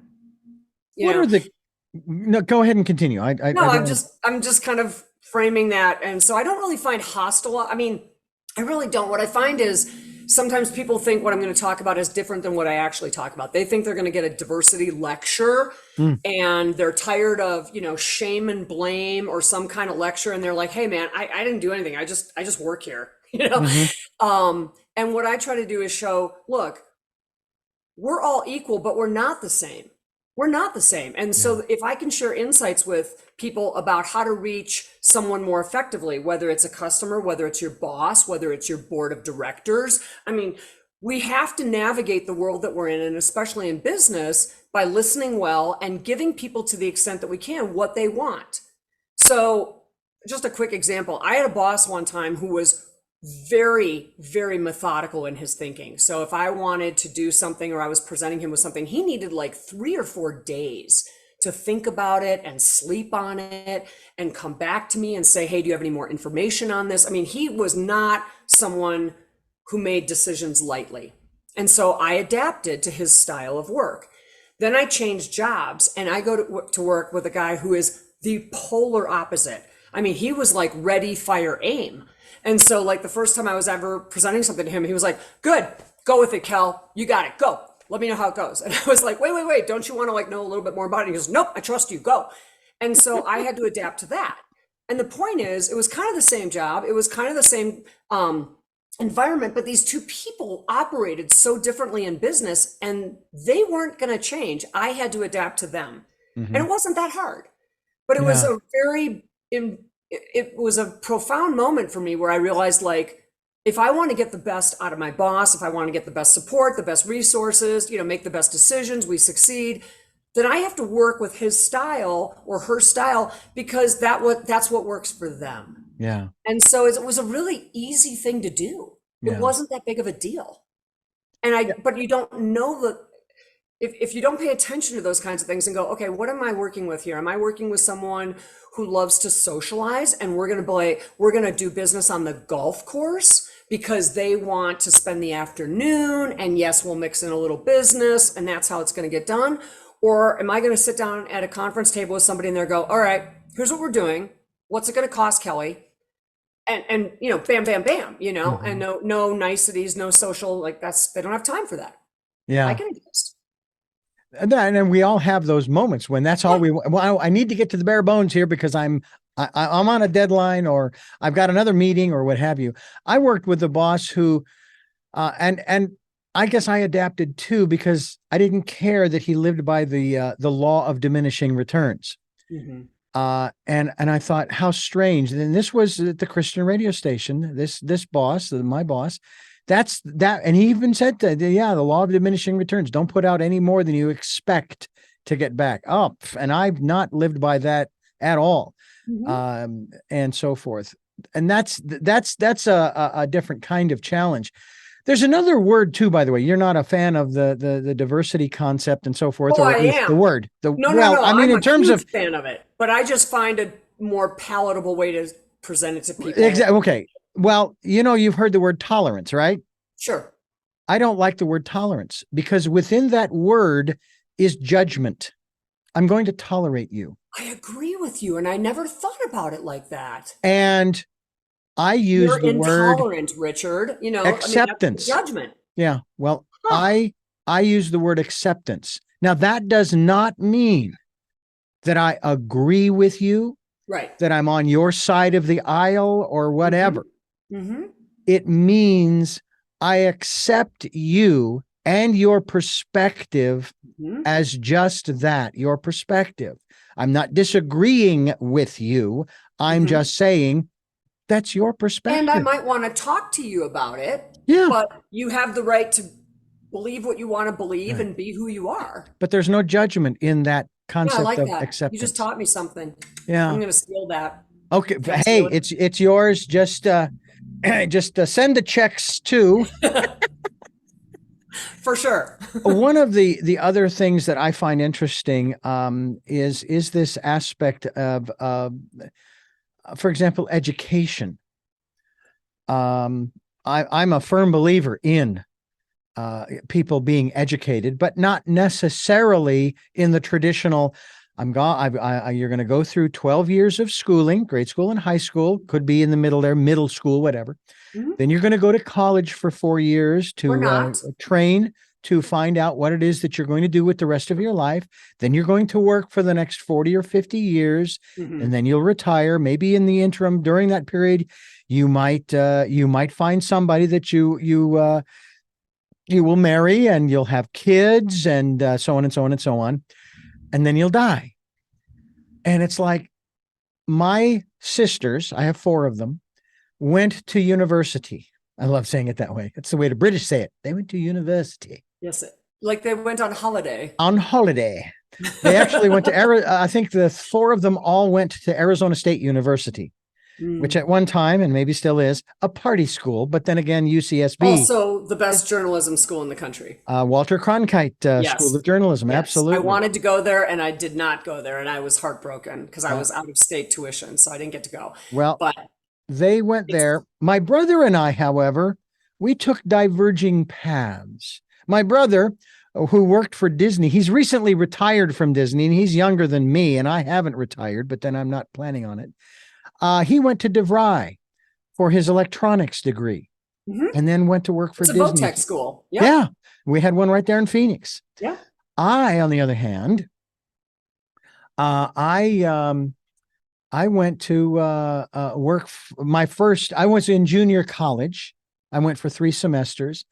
No, go ahead and continue. I'm just kind of framing that. And so I don't really find hostile. I mean, I really don't. What I find is sometimes people think what I'm going to talk about is different than what I actually talk about. They think they're going to get a diversity lecture, and they're tired of, shame and blame or some kind of lecture. And they're like, hey man, I didn't do anything. I just work here, And what I try to do is show, look, we're all equal, but we're not the same. We're not the same. And so if I can share insights with people about how to reach someone more effectively, whether it's a customer, whether it's your boss, whether it's your board of directors, I mean, we have to navigate the world that we're in, and especially in business, by listening well and giving people, to the extent that we can, what they want. So just a quick example. I had a boss one time who was very, very methodical in his thinking. So if I wanted to do something, or I was presenting him with something, he needed like 3 or 4 days to think about it and sleep on it and come back to me and say, hey, do you have any more information on this? I mean, he was not someone who made decisions lightly. And so I adapted to his style of work. Then I changed jobs, and I go to work with a guy who is the polar opposite. I mean, he was like ready, fire, aim. And so like the first time I was ever presenting something to him, he was like, good, go with it, Kel. You got it. Go. Let me know how it goes. And I was like, wait. Don't you want to like know a little bit more about it? And he goes, nope, I trust you. Go. And so I had to adapt to that. And the point is, it was kind of the same job. It was kind of the same environment, but these two people operated so differently in business, and they weren't going to change. I had to adapt to them. And it wasn't that hard, but it was a it was a profound moment for me, where I realized, like, if I want to get the best out of my boss, if I want to get the best support, the best resources, make the best decisions, we succeed, then I have to work with his style or her style, because that's what works for them. Yeah. And so it was a really easy thing to do. It Yeah. wasn't that big of a deal. Yeah. But you don't know if you don't pay attention to those kinds of things and go, okay, what am I working with here? Am I working with someone who loves to socialize and we're going to do business on the golf course because they want to spend the afternoon, and yes, we'll mix in a little business and that's how it's going to get done? Or am I going to sit down at a conference table with somebody and they're go, all right, here's what we're doing. What's it going to cost, Kelly? And bam, bam, bam, and no niceties, no social, like they don't have time for that. Yeah. I can exist. And then we all have those moments when that's all well, I need to get to the bare bones here because I'm on a deadline, or I've got another meeting, or what have you. I worked with a boss who, and I guess I adapted too, because I didn't care that he lived by the law of diminishing returns. Mm-hmm. And I thought, how strange. And this was at the Christian radio station. This boss, my boss, that's that. And he even said that, the law of diminishing returns. Don't put out any more than you expect to get back up. And I've not lived by that at all. Mm-hmm. And so forth. And that's a different kind of challenge. There's another word too, by the way. You're not a fan of the diversity concept and so forth, or at least am. the word. No. I mean, I'm in terms of fan of it, but I just find a more palatable way to present it to people. Exactly. Okay. Well, you've heard the word tolerance, right? Sure. I don't like the word tolerance because within that word is judgment. I'm going to tolerate you. I agree with you, and I never thought about it like that. And I use You're the word intolerant, Richard. Acceptance. I mean, judgment. Yeah. Well, I use the word acceptance. Now, that does not mean that I agree with you, right? That I'm on your side of the aisle or whatever. Mm-hmm. Mm-hmm. It means I accept you and your perspective as just that, your perspective. I'm not disagreeing with you. I'm just saying that's your perspective. And I might want to talk to you about it. Yeah. But you have the right to believe what you want to believe and be who you are. But there's no judgment in that concept of acceptance. You just taught me something. Yeah. I'm going to steal that. Okay. Hey, it's yours. Just send the checks too. For sure. One of the other things that I find interesting is this aspect of, for example, education. I'm a firm believer in people being educated, but not necessarily in the traditional. You're going to go through 12 years of schooling, grade school and high school, could be in the middle there, middle school, whatever. Mm-hmm. Then you're going to go to college for 4 years to train to find out what it is that you're going to do with the rest of your life. Then you're going to work for the next 40 or 50 years, and then you'll retire. Maybe in the interim, during that period, you might find somebody that you will marry, and you'll have kids, and so on and so on and so on. And then you'll die. And it's like my sisters, I have 4 of them, went to university. I love saying it that way. It's the way the British say it. They went to university. Yes. Like they went on holiday. On holiday. They actually went to, I think the 4 of them all went to Arizona State University, which at one time, and maybe still is, a party school. But then again, UCSB. Also the best journalism school in the country. Walter Cronkite School of Journalism. Yes. Absolutely. I wanted to go there and I did not go there. And I was heartbroken because I was out of state tuition. So I didn't get to go. Well, but they went there. My brother and I, however, we took diverging paths. My brother, who worked for Disney, he's recently retired from Disney, and he's younger than me, and I haven't retired, but then I'm not planning on it. He went to DeVry for his electronics degree, and then went to work for Disney. It's a Votech school. Yep. Yeah, we had one right there in Phoenix. Yeah. I, on the other hand, I went to work. I was in junior college. I went for 3 semesters.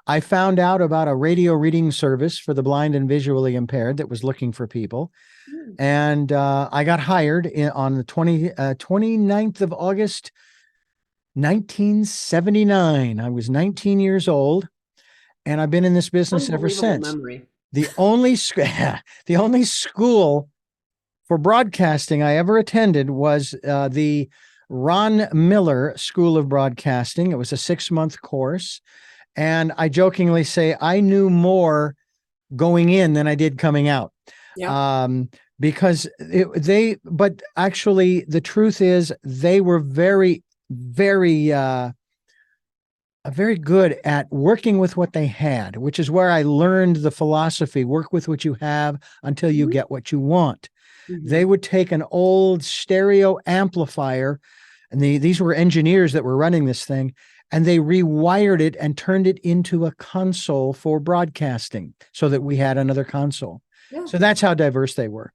I found out about a radio reading service for the blind and visually impaired that was looking for people. And I got hired on the 29th of August, 1979. I was 19 years old, and I've been in this business ever since. Memory. The only school for broadcasting I ever attended was the Ron Miller School of Broadcasting. It was a 6-month course. And I jokingly say I knew more going in than I did coming out. Yeah. Because but actually the truth is they were very, very good at working with what they had, which is where I learned the philosophy: work with what you have until you get what you want. They would take an old stereo amplifier, and these were engineers that were running this thing, and they rewired it and turned it into a console for broadcasting so that we had another console. Yeah. So that's how diverse they were.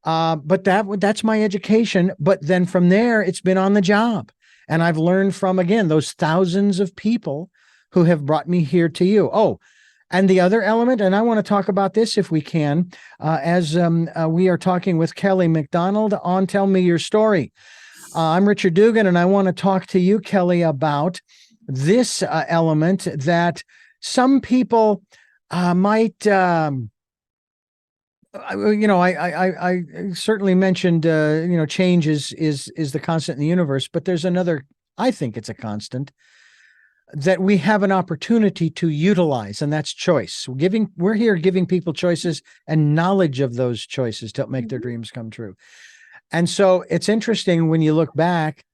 But that's my education. But then from there, it's been on the job. And I've learned from, again, those thousands of people who have brought me here to you. Oh, and the other element, and I want to talk about this if we can, as we are talking with Kelly McDonald on Tell Me Your Story. I'm Richard Dugan, and I want to talk to you, Kelly, about this element that some people might, I certainly mentioned, change is the constant in the universe, but there's another, I think it's a constant, that we have an opportunity to utilize, and that's choice. We're here giving people choices and knowledge of those choices to help make their dreams come true. And so it's interesting when you look back,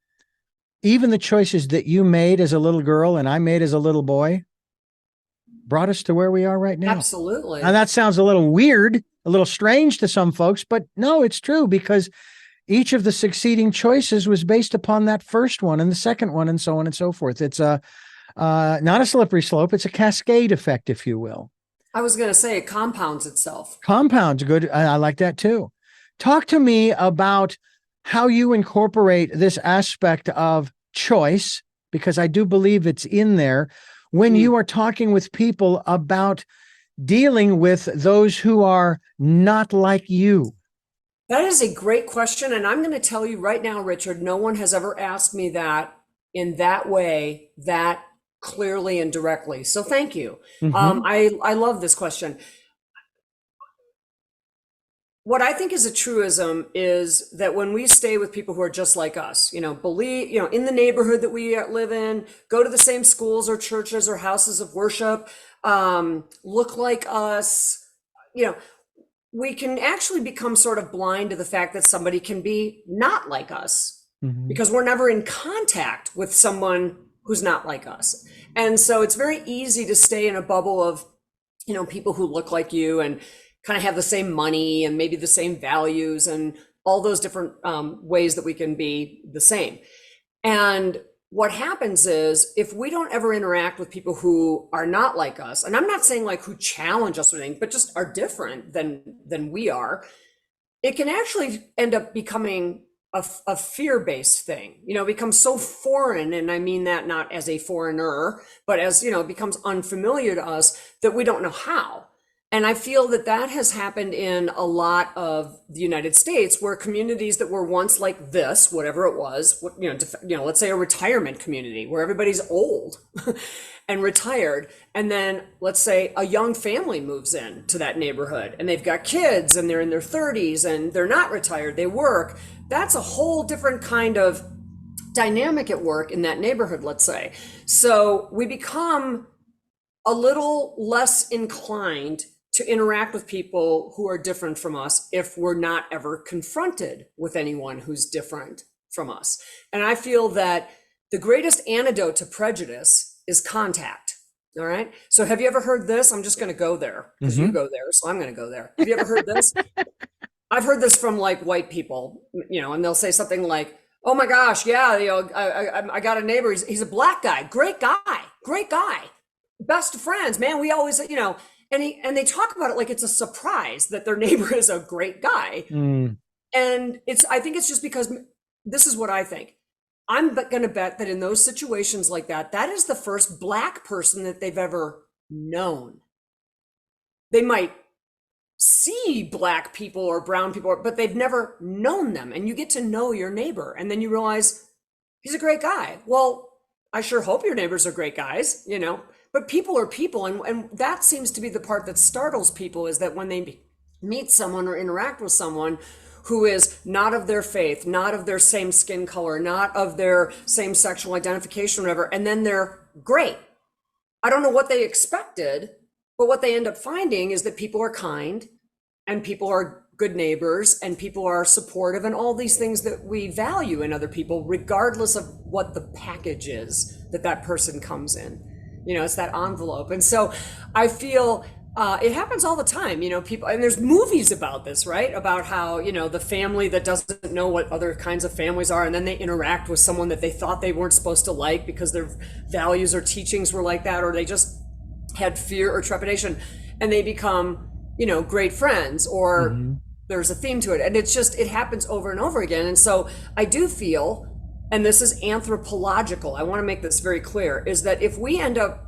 even the choices that you made as a little girl and I made as a little boy brought us to where we are right now. Absolutely. Now that sounds a little weird, a little strange to some folks, but no, it's true, because each of the succeeding choices was based upon that first one and the second one and so on and so forth. It's not a slippery slope. It's a cascade effect, if you will. I was going to say it compounds itself. Compounds. Good. I like that too. Talk to me about how you incorporate this aspect of choice, because I do believe it's in there when you are talking with people about dealing with those who are not like you. That is a great question. And I'm going to tell you right now, Richard, no one has ever asked me that in that way, that clearly and directly. So thank you. I love this question. What I think is a truism is that when we stay with people who are just like us, in the neighborhood that we live in, go to the same schools or churches or houses of worship, look like us, we can actually become sort of blind to the fact that somebody can be not like us because we're never in contact with someone who's not like us. And so it's very easy to stay in a bubble of, people who look like you and kind of have the same money and maybe the same values and all those different ways that we can be the same. And what happens is if we don't ever interact with people who are not like us, and I'm not saying like who challenge us or anything, but just are different than we are, it can actually end up becoming a fear-based thing, becomes so foreign. And I mean that not as a foreigner, but as, it becomes unfamiliar to us that we don't know how. And I feel that has happened in a lot of the United States, where communities that were once like this, whatever it was, let's say a retirement community where everybody's old and retired. And then let's say a young family moves in to that neighborhood and they've got kids and they're in their 30s and they're not retired, they work. That's a whole different kind of dynamic at work in that neighborhood, let's say. So we become a little less inclined to interact with people who are different from us if we're not ever confronted with anyone who's different from us. And I feel that the greatest antidote to prejudice is contact. All right. So have you ever heard this? I'm just going to go there because you go there. So I'm going to go there. Have you ever heard this? I've heard this from like white people, and they'll say something like, oh my gosh, yeah, I got a neighbor. He's a black guy. Great guy. Best of friends, man. We always, and they talk about it like it's a surprise that their neighbor is a great guy. And I think it's just because this is what I think. I'm going to bet that in those situations like that, that is the first black person that they've ever known. They might see black people or brown people, but they've never known them. And you get to know your neighbor and then you realize he's a great guy. Well, I sure hope your neighbors are great guys, but people are people. And that seems to be the part that startles people, is that when they meet someone or interact with someone who is not of their faith, not of their same skin color, not of their same sexual identification, whatever, and then they're great. I don't know what they expected, but what they end up finding is that people are kind and people are good neighbors and people are supportive and all these things that we value in other people, regardless of what the package is that person comes in. It's that envelope. And so I feel it happens all the time, people, and there's movies about this, right? About how, the family that doesn't know what other kinds of families are, and then they interact with someone that they thought they weren't supposed to like because their values or teachings were like that, or they just had fear or trepidation, and they become, great friends, or there's a theme to it. And it happens over and over again. And so I do feel, and this is anthropological, I want to make this very clear, is that if we end up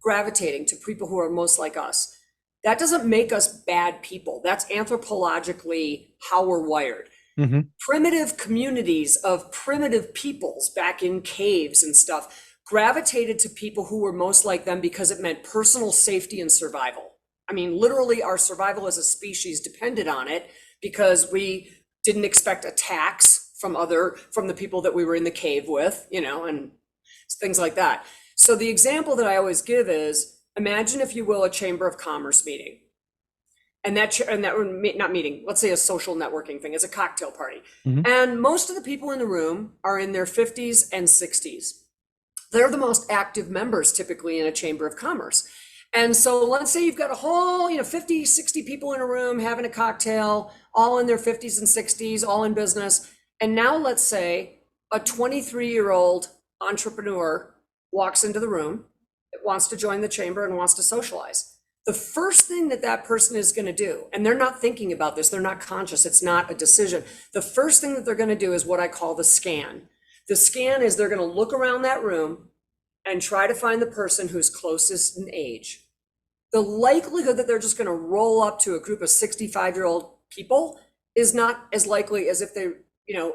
gravitating to people who are most like us, that doesn't make us bad people. That's anthropologically how we're wired. Primitive communities of primitive peoples back in caves and stuff gravitated to people who were most like them because it meant personal safety and survival. I mean, literally our survival as a species depended on it because we didn't expect attacks from the people that we were in the cave with, and things like that. So the example that I always give is, imagine, if you will, a chamber of commerce meeting. And not meeting, let's say a social networking thing, it's a cocktail party. And most of the people in the room are in their 50s and 60s. They're the most active members typically in a chamber of commerce. And so let's say you've got a whole, 50, 60 people in a room having a cocktail, all in their 50s and 60s, all in business. And now let's say a 23-year-old entrepreneur walks into the room, wants to join the chamber and wants to socialize. The first thing that person is going to do, and they're not thinking about this, they're not conscious, it's not a decision. The first thing that they're going to do is what I call the scan. The scan is they're going to look around that room and try to find the person who's closest in age. The likelihood that they're just going to roll up to a group of 65-year-old people is not as likely as if they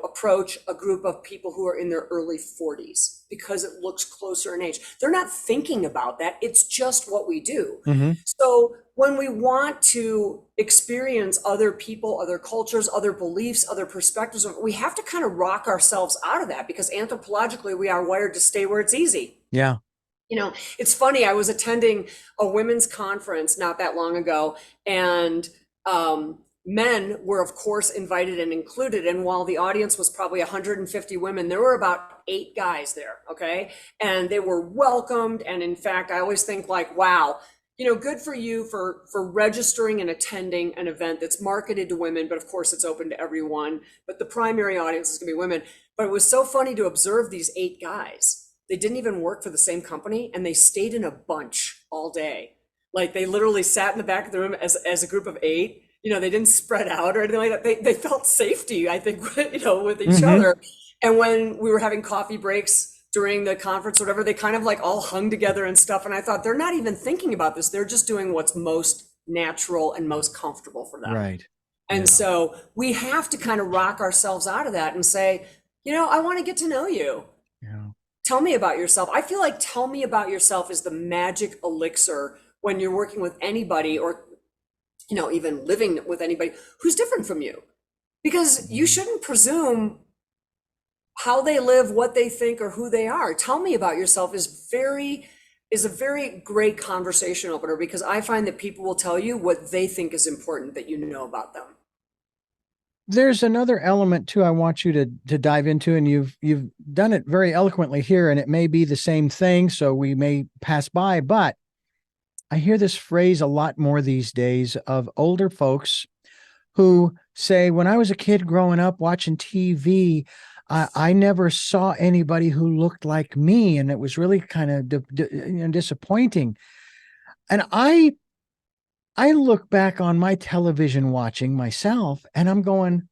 approach a group of people who are in their early 40s, because it looks closer in age. They're not thinking about that. It's just what we do. So when we want to experience other people, other cultures, other beliefs, other perspectives, we have to kind of rock ourselves out of that, because anthropologically we are wired to stay where it's easy. Yeah. It's funny. I was attending a women's conference not that long ago, and men were, of course, invited and included. And while the audience was probably 150 women, there were about 8 guys there. Okay. And they were welcomed. And in fact, I always think like, wow, good for you for registering and attending an event that's marketed to women, but of course it's open to everyone, but the primary audience is gonna be women. But it was so funny to observe these 8 guys. They didn't even work for the same company, and they stayed in a bunch all day. Like, they literally sat in the back of the room as a group of 8. They didn't spread out or anything like that. They felt safety, I think, with each other. And when we were having coffee breaks during the conference or whatever, they kind of like all hung together and stuff. And I thought, they're not even thinking about this. They're just doing what's most natural and most comfortable for them. Right. And so we have to kind of rock ourselves out of that and say, I want to get to know you. Yeah. Tell me about yourself. I feel like tell me about yourself is the magic elixir when you're working with anybody, or even living with anybody who's different from you, because you shouldn't presume how they live, what they think, or who they are. Tell me about yourself is a very great conversation opener, because I find that people will tell you what they think is important that you know about them. There's another element too I want you to dive into, and you've done it very eloquently here, and it may be the same thing, so we may pass by, but I hear this phrase a lot more these days of older folks who say, when I was a kid growing up watching TV, I never saw anybody who looked like me, and it was really kind of disappointing. And I look back on my television watching myself, and I'm going,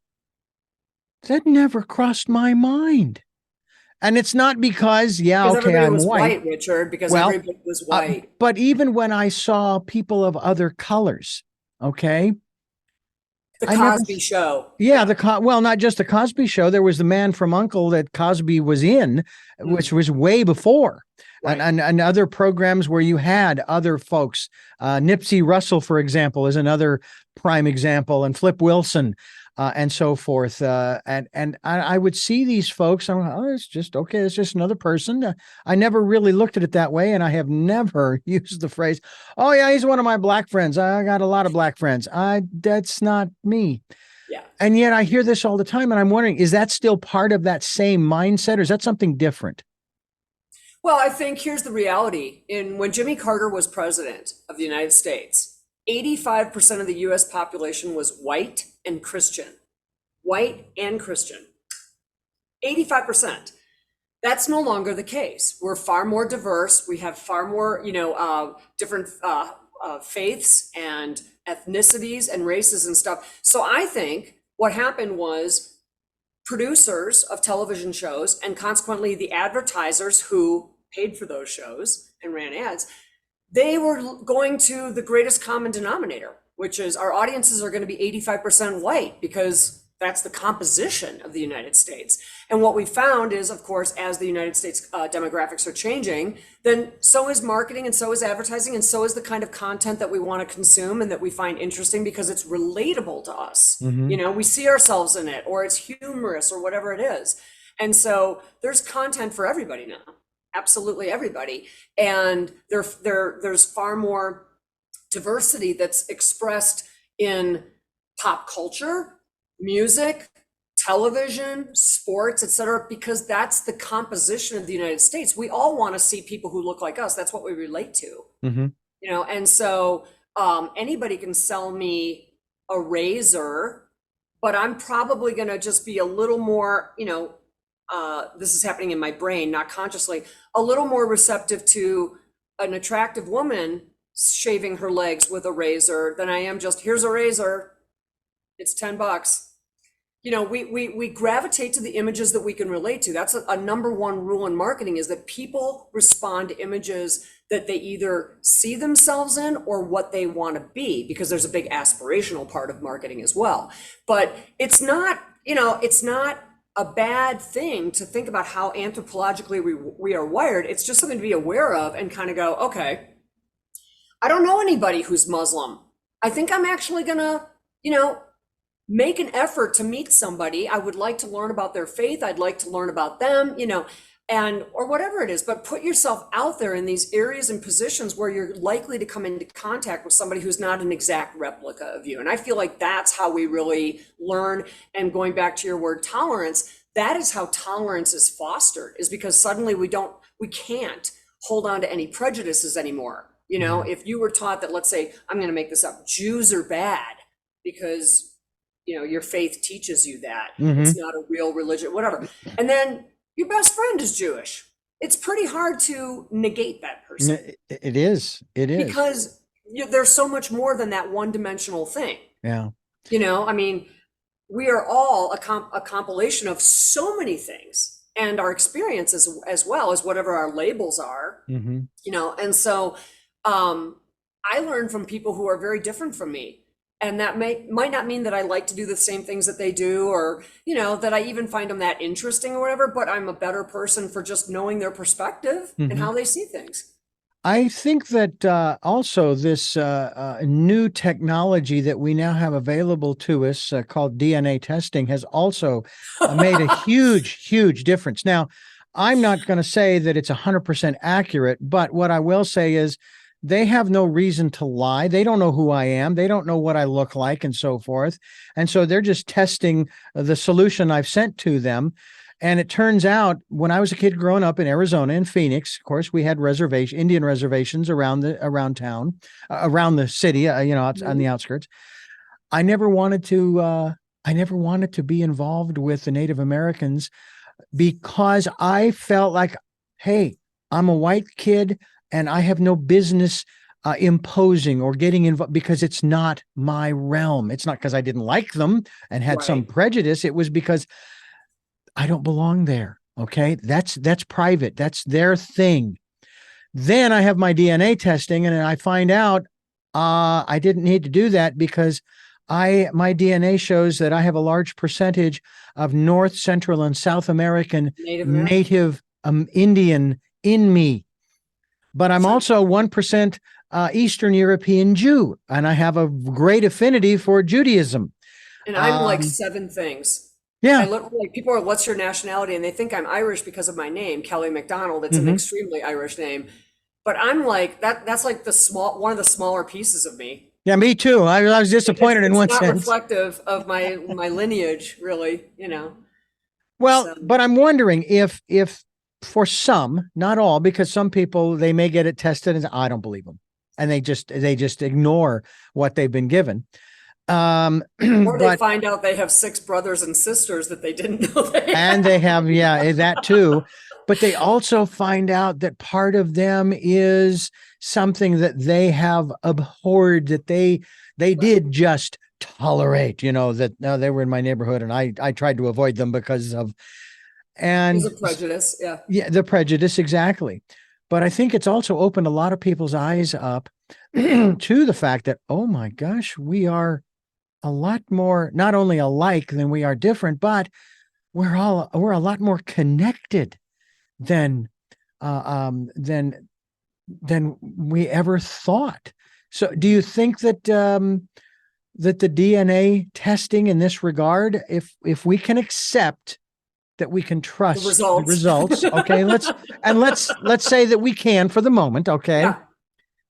that never crossed my mind. And it's not because, everybody I'm was white, Richard, because everybody was white. But even when I saw people of other colors, okay. The Cosby Show. Yeah, not just the Cosby Show. There was the Man from U.N.C.L.E. that Cosby was in, which was way before. Right. And other programs where you had other folks. Nipsey Russell, for example, is another prime example, and Flip Wilson. and so forth. And I would see these folks. I'm like, oh, it's just okay. It's just another person. I never really looked at it that way, and I have never used the phrase, "Oh yeah, he's one of my black friends. I got a lot of black friends." That's not me. Yeah. And yet I hear this all the time, and I'm wondering, is that still part of that same mindset, or is that something different? Well, I think here's the reality. When Jimmy Carter was president of the United States, 85% of the US population was white and Christian. White and Christian. 85%. That's no longer the case. We're far more diverse. We have far more, different faiths and ethnicities and races and stuff. So I think what happened was producers of television shows, and consequently the advertisers who paid for those shows and ran ads, they were going to the greatest common denominator, which is our audiences are going to be 85% white, because that's the composition of the United States. And what we found is, of course, as the United States demographics are changing, then so is marketing, and so is advertising, and so is the kind of content that we want to consume and that we find interesting because it's relatable to us. We see ourselves in it, or it's humorous, or whatever it is. And so there's content for everybody now. Absolutely everybody. And there's far more diversity that's expressed in pop culture, music, television, sports, etc., because that's the composition of the United States. We all want to see people who look like us. That's what we relate to. And so anybody can sell me a razor, but I'm probably going to just be a little more, this is happening in my brain, not consciously, a little more receptive to an attractive woman shaving her legs with a razor than I am just, here's a razor, it's $10. We gravitate to the images that we can relate to. That's a number one rule in marketing, is that people respond to images that they either see themselves in or what they want to be, because there's a big aspirational part of marketing as well. But it's not a bad thing to think about how anthropologically we are wired. It's just something to be aware of and kind of go, okay, I don't know anybody who's Muslim. I think I'm actually gonna, make an effort to meet somebody. I would like to learn about their faith. I'd like to learn about them, or whatever it is. But put yourself out there in these areas and positions where you're likely to come into contact with somebody who's not an exact replica of you. And I feel like that's how we really learn. And going back to your word tolerance, that is how tolerance is fostered, is because suddenly we can't hold on to any prejudices anymore. If you were taught that, let's say, I'm going to make this up, Jews are bad because your faith teaches you that. It's not a real religion, whatever. And then your best friend is Jewish. It's pretty hard to negate that person. It is. Because there's so much more than that one-dimensional thing. Yeah. We are all a compilation of so many things, and our experiences as well as whatever our labels are. And so I learn from people who are very different from me. And that might not mean that I like to do the same things that they do, or, that I even find them that interesting or whatever, but I'm a better person for just knowing their perspective and how they see things. I think that also this new technology that we now have available to us called DNA testing has also made a huge, huge difference. Now, I'm not going to say that it's 100% accurate, but what I will say is, they have no reason to lie. They don't know who I am. They don't know what I look like, and so forth. And so they're just testing the solution I've sent to them. And it turns out, when I was a kid growing up in Arizona, in Phoenix, of course, we had Indian reservations around town, around the city, on the outskirts. I never wanted to be involved with the Native Americans, because I felt like, hey, I'm a white kid, and I have no business imposing or getting involved, because it's not my realm. It's not because I didn't like them and had some prejudice. It was because I don't belong there. Okay. That's private. That's their thing. Then I have my DNA testing, and I find out I didn't need to do that, because my DNA shows that I have a large percentage of North, Central, and South American Native Indian in me. But I'm also 1% Eastern European Jew, and I have a great affinity for Judaism. And I'm like 7 things. I Yeah. look like people are, what's your nationality? And they think I'm Irish because of my name, Kelly McDonald. It's an Hmm. extremely Irish name. But I'm like that's like one of the smaller pieces of me. Yeah, me too. I was disappointed in It's one not sense. reflective of my lineage, really, you know. Well, So but I'm wondering if for some, not all, because some people they may get it tested and say, I don't believe them, and they just ignore what they've been given. or they But find out they have 6 brothers and sisters that they didn't know they and had. they have, yeah, that too. But they also find out that part of them is something that they have abhorred, that they Right. did just tolerate, that no, they were in my neighborhood and I tried to avoid them because of, There's and a prejudice, yeah. yeah, the prejudice, exactly. But I think it's also opened a lot of people's eyes up to the fact that, oh my gosh, we are a lot more not only alike than we are different, but we're a lot more connected than than we ever thought. So, do you think that that the DNA testing in this regard, if we can accept that we can The trust the results. results, okay, let's say that we can for the moment, okay, Yeah.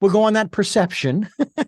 we'll go on that perception. Do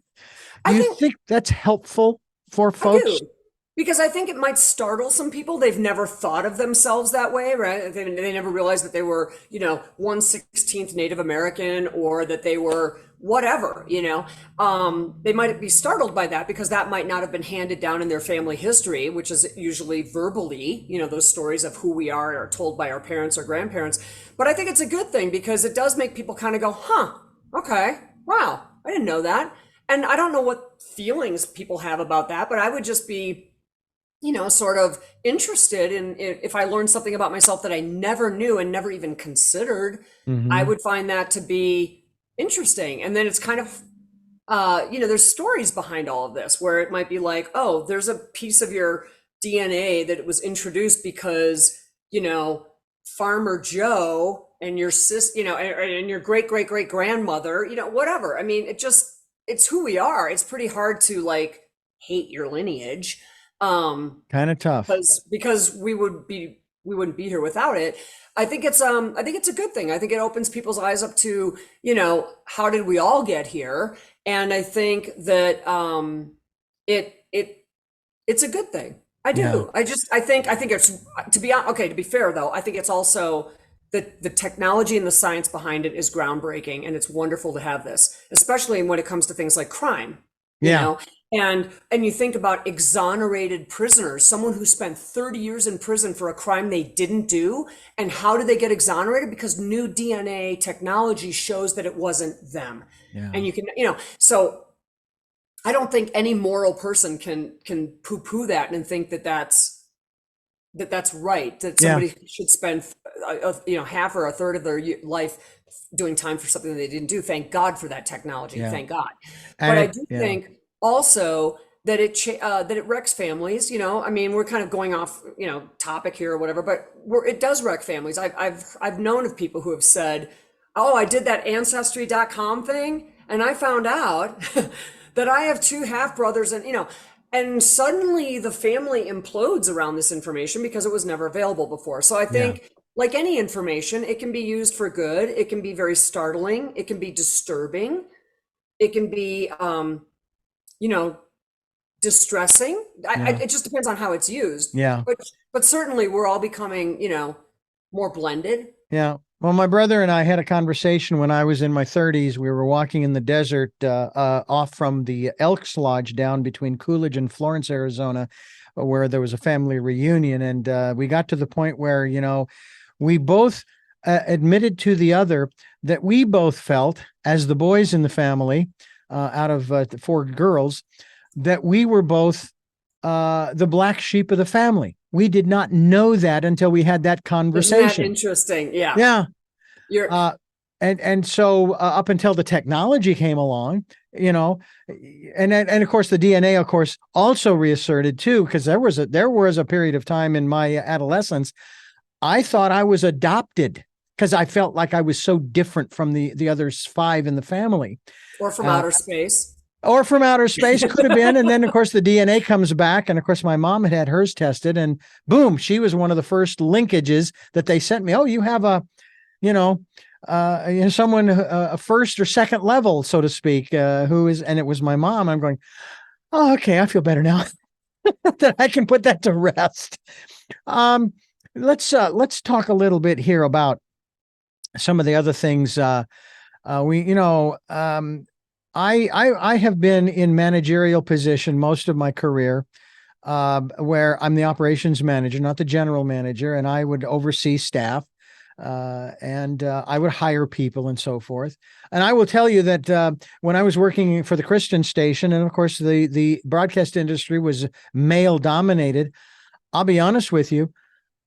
I you think think that's helpful for I folks? do. Because I think it might startle some people. They've never thought of themselves that way, right? They never realized that they were, 1/16th Native American or that they were whatever. They might be startled by that because that might not have been handed down in their family history, which is usually verbally, those stories of who we are told by our parents or grandparents. But I think it's a good thing because it does make people kind of go, huh, okay, wow, I didn't know that. And I don't know what feelings people have about that, but I would just be sort of interested in if I learned something about myself that I never knew and never even considered, I Mm-hmm. would find that to be interesting. And then it's kind of, there's stories behind all of this where it might be like, oh, there's a piece of your DNA that was introduced because, Farmer Joe and your and your great great great grandmother, whatever. I mean, it's who we are. It's pretty hard to like hate your lineage. Kind of tough. Because we wouldn't be here without it. I think it's a good thing. I think it opens people's eyes up to, how did we all get here? And I think that it's a good thing. I Yeah. do. I think it's to be fair though, I think it's also the technology and the science behind it is groundbreaking and it's wonderful to have this, especially when it comes to things like crime, you Yeah. know. And you think about exonerated prisoners, someone who spent 30 years in prison for a crime they didn't do, and how did they get exonerated? Because new DNA technology shows that it wasn't them. Yeah. And you can, so I don't think any moral person can poo-poo that and think that that's right, that Yeah. somebody should spend half or a third of their life doing time for something that they didn't do. Thank God for that technology. Yeah. Thank God. But And I it, do yeah. think also that it wrecks families. I mean, we're kind of going off topic here or whatever, but it does wreck families. I've known of people who have said, "Oh, I did that ancestry.com thing, and I found out that I have 2 half brothers," and suddenly the family implodes around this information because it was never available before. So I Yeah. think, like any information, it can be used for good. It can be very startling. It can be disturbing. It can be, you know, distressing. Yeah. It just depends on how it's used. Yeah. But certainly we're all becoming, more blended. Yeah. Well, my brother and I had a conversation when I was in my 30s. We were walking in the desert off from the Elks Lodge down between Coolidge and Florence, Arizona, where there was a family reunion. And we got to the point where, we both admitted to the other that we both felt, as the boys in the family, out of the 4 girls, that we were both the black sheep of the family. We did not know that until we had that Isn't that conversation. interesting? Yeah. Yeah. You're Uh, and so up until the technology came along, and of course the DNA, of course, also reasserted too, because there was a period of time in my adolescence I thought I was adopted because I felt like I was so different from the other 5 in the family. or from Uh, outer space. Or from outer space, could have been. And then, of course, the DNA comes back. And of course, my mom had had hers tested, and boom, she was one of the first linkages that they sent me. Oh, you have a, someone, a first or second level, so to speak, who is, and it was my mom. I'm going, oh, okay, I feel better now that I can put that to rest. Let's talk a little bit here about some of the other things. I have been in managerial position most of my career, where I'm the operations manager, not the general manager, and I would oversee staff, and I would hire people and so forth. And I will tell you that when I was working for the Christian station, and of course the broadcast industry was male dominated, I'll be honest with you,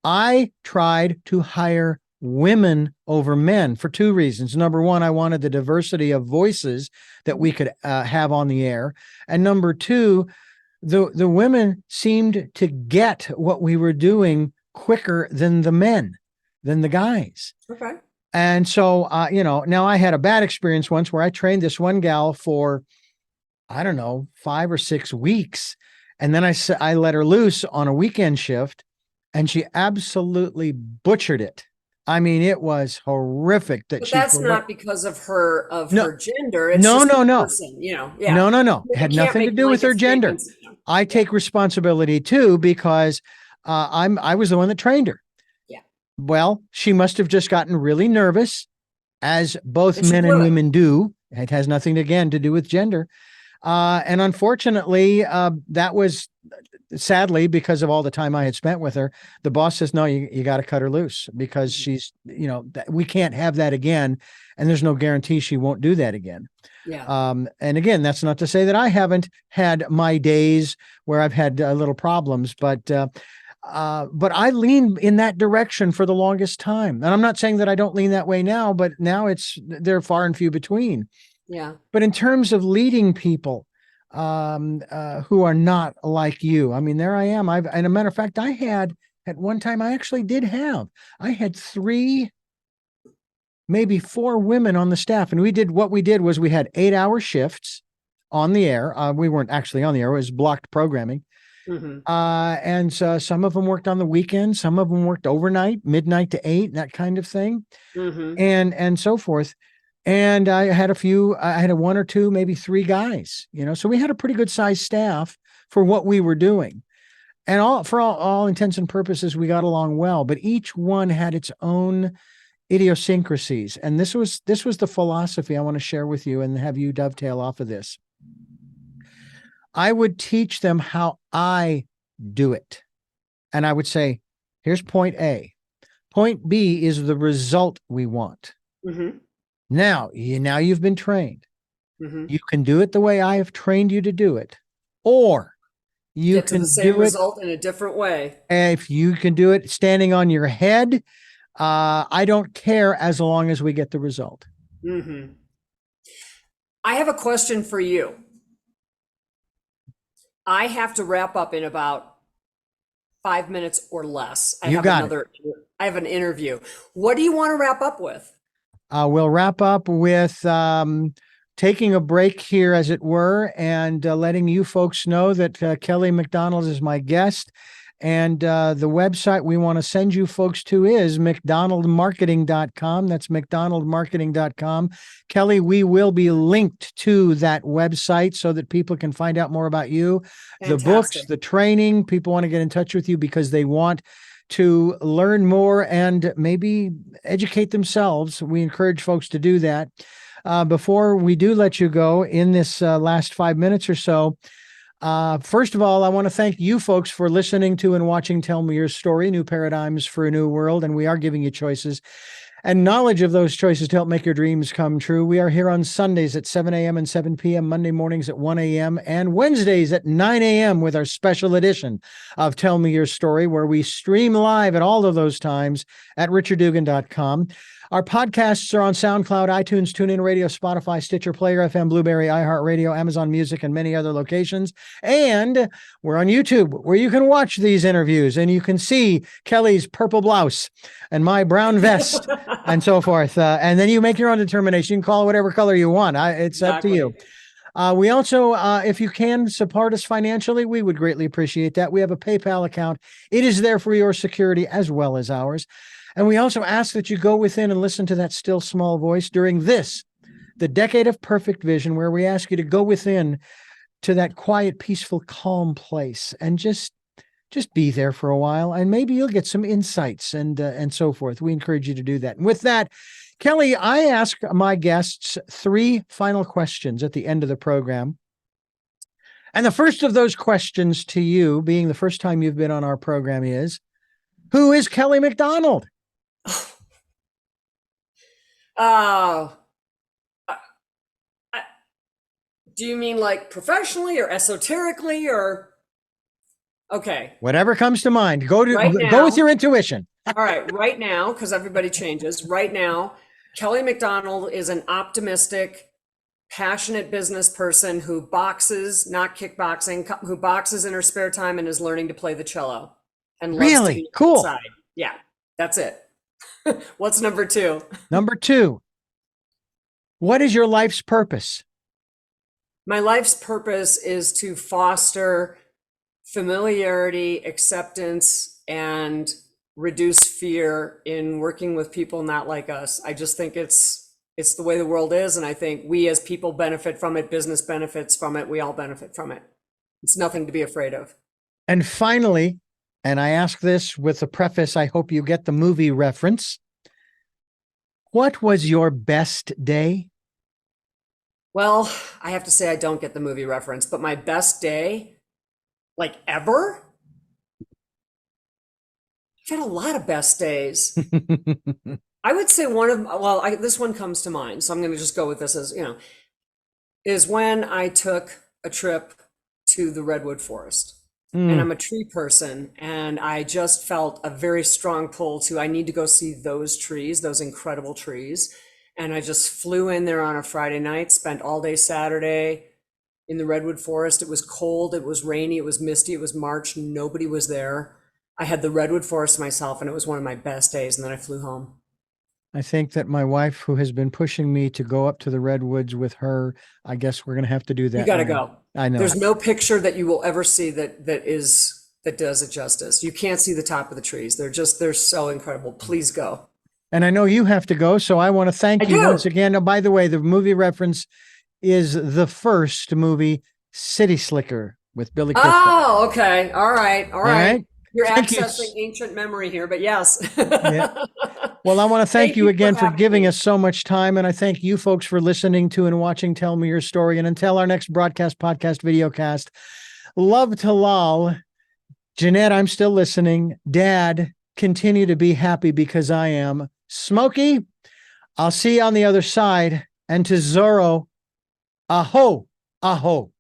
I tried to hire women over men for two reasons. Number one, I wanted the diversity of voices that we could have on the air. And number two, the women seemed to get what we were doing quicker than the men, than the guys. Okay. And so, now I had a bad experience once where I trained this one gal for, I don't know, 5 or 6 weeks. And then I let her loose on a weekend shift, and she absolutely butchered it. I mean, it was horrific that But that's not because of her gender. It's no. person, Yeah. No. It had nothing to do with her gender. I take responsibility too, because I was the one that trained her. Yeah. Well, she must have just gotten really nervous, as both men and women do. It has nothing again to do with gender. And unfortunately, that was, sadly, because of all the time I had spent with her, the boss says, no, you got to cut her loose, because she's, we can't have that again. And there's no guarantee she won't do that again. Yeah. And again, that's not to say that I haven't had my days where I've had little problems, but I lean in that direction for the longest time. And I'm not saying that I don't lean that way now, but now they're far and few between. Yeah. But in terms of leading people who are not like you, I mean, there I am. And a matter of fact, I had at one time, I had 3, maybe 4 women on the staff. And what we did was we had 8-hour shifts on the air. We weren't actually on the air. It was blocked programming. Mm-hmm. And so some of them worked on the weekend. Some of them worked overnight, midnight to 8, that kind of thing. Mm-hmm. And so forth. And I had 1 or 2, maybe 3 guys, so we had a pretty good sized staff for what we were doing. And for all intents and purposes, we got along well, but each one had its own idiosyncrasies. And this was the philosophy I want to share with you and have you dovetail off of this. I would teach them how I do it. And I would say, here's point A. Point B is the result we want. Mm-hmm. Now you've been trained. Mm-hmm. You can do it the way I have trained you to do it, or you get to can the same do result in a different way. If you can do it standing on your head, I don't care, as long as we get the result. Mm-hmm. I have a question for you. I have to wrap up in about 5 minutes or less. I have an interview. What do you want to wrap up with? We'll wrap up with taking a break here, as it were, and letting you folks know that Kelly McDonald is my guest. And the website we want to send you folks to is McDonaldMarketing.com. That's McDonaldMarketing.com. Kelly, we will be linked to that website so that people can find out more about you, Fantastic. The books, the training. People want to get in touch with you because they want to learn more and maybe educate themselves. We encourage folks to do that. Before we do let you go in this last 5 minutes or so, first of all, I want to thank you folks for listening to and watching Tell Me Your Story, New Paradigms for a New World. And we are giving you choices and knowledge of those choices to help make your dreams come true. We are here on Sundays at 7 a.m. and 7 p.m., Monday mornings at 1 a.m., and Wednesdays at 9 a.m. with our special edition of Tell Me Your Story, where we stream live at all of those times at richarddugan.com. Our podcasts are on SoundCloud, iTunes, TuneIn Radio, Spotify, Stitcher, Player FM, Blueberry, iHeartRadio, Amazon Music, and many other locations. And we're on YouTube, where you can watch these interviews and you can see Kelly's purple blouse and my brown vest and so forth. And then you make your own determination. You can call it whatever color you want. It's up to you. We also, if you can support us financially, we would greatly appreciate that. We have a PayPal account. It is there for your security as well as ours. And we also ask that you go within and listen to that still small voice during this, the decade of perfect vision, where we ask you to go within to that quiet, peaceful, calm place and just be there for a while, and maybe you'll get some insights and so forth. We encourage you to do that. And with that, Kelly, I ask my guests 3 final questions at the end of the program. And the first of those questions to you, being the first time you've been on our program, is, who is Kelly McDonald? Oh, do you mean like professionally or esoterically or? Okay. Whatever comes to mind. Go Now, with your intuition. All right. Right now, because everybody changes. Right now, Kelly McDonald is an optimistic, passionate business person who boxes, not kickboxing, who boxes in her spare time and is learning to play the cello. And loves to Really be cool. outside. Yeah, that's it. What's number 2? Number 2. What is your life's purpose? My life's purpose is to foster familiarity, acceptance, and reduce fear in working with people not like us. I just think it's the way the world is, and I think we as people benefit from it, business benefits from it, we all benefit from it. It's nothing to be afraid of. And finally, and I ask this with a preface, I hope you get the movie reference. What was your best day? Well, I have to say I don't get the movie reference, but my best day, like ever? I've had a lot of best days. I would say this one comes to mind, so I'm going to just go with this as, is when I took a trip to the redwood forest. And I'm a tree person, and I just felt a very strong pull I need to go see those trees, those incredible trees. And I just flew in there on a Friday night, spent all day Saturday in the redwood forest. It was cold, it was rainy, it was misty, it was March, nobody was there. I had the redwood forest to myself, and it was one of my best days, and then I flew home. I think that my wife, who has been pushing me to go up to the redwoods with her, I guess we're going to have to do that. You got to go. I know. There's no picture that you will ever see that does it justice. You can't see the top of the trees. They're so incredible. Please go. And I know you have to go, so I want to thank you once again. Oh, by the way, the movie reference is the first movie, City Slicker, with Billy Crystal. Oh, okay. All right. You're accessing ancient memory here, but yes. Yeah. Well, I want to thank you again for giving us so much time. And I thank you folks for listening to and watching Tell Me Your Story. And until our next broadcast, podcast, videocast, love to Lal. Jeanette, I'm still listening. Dad, continue to be happy because I am. Smokey, I'll see you on the other side. And to Zorro, aho, aho.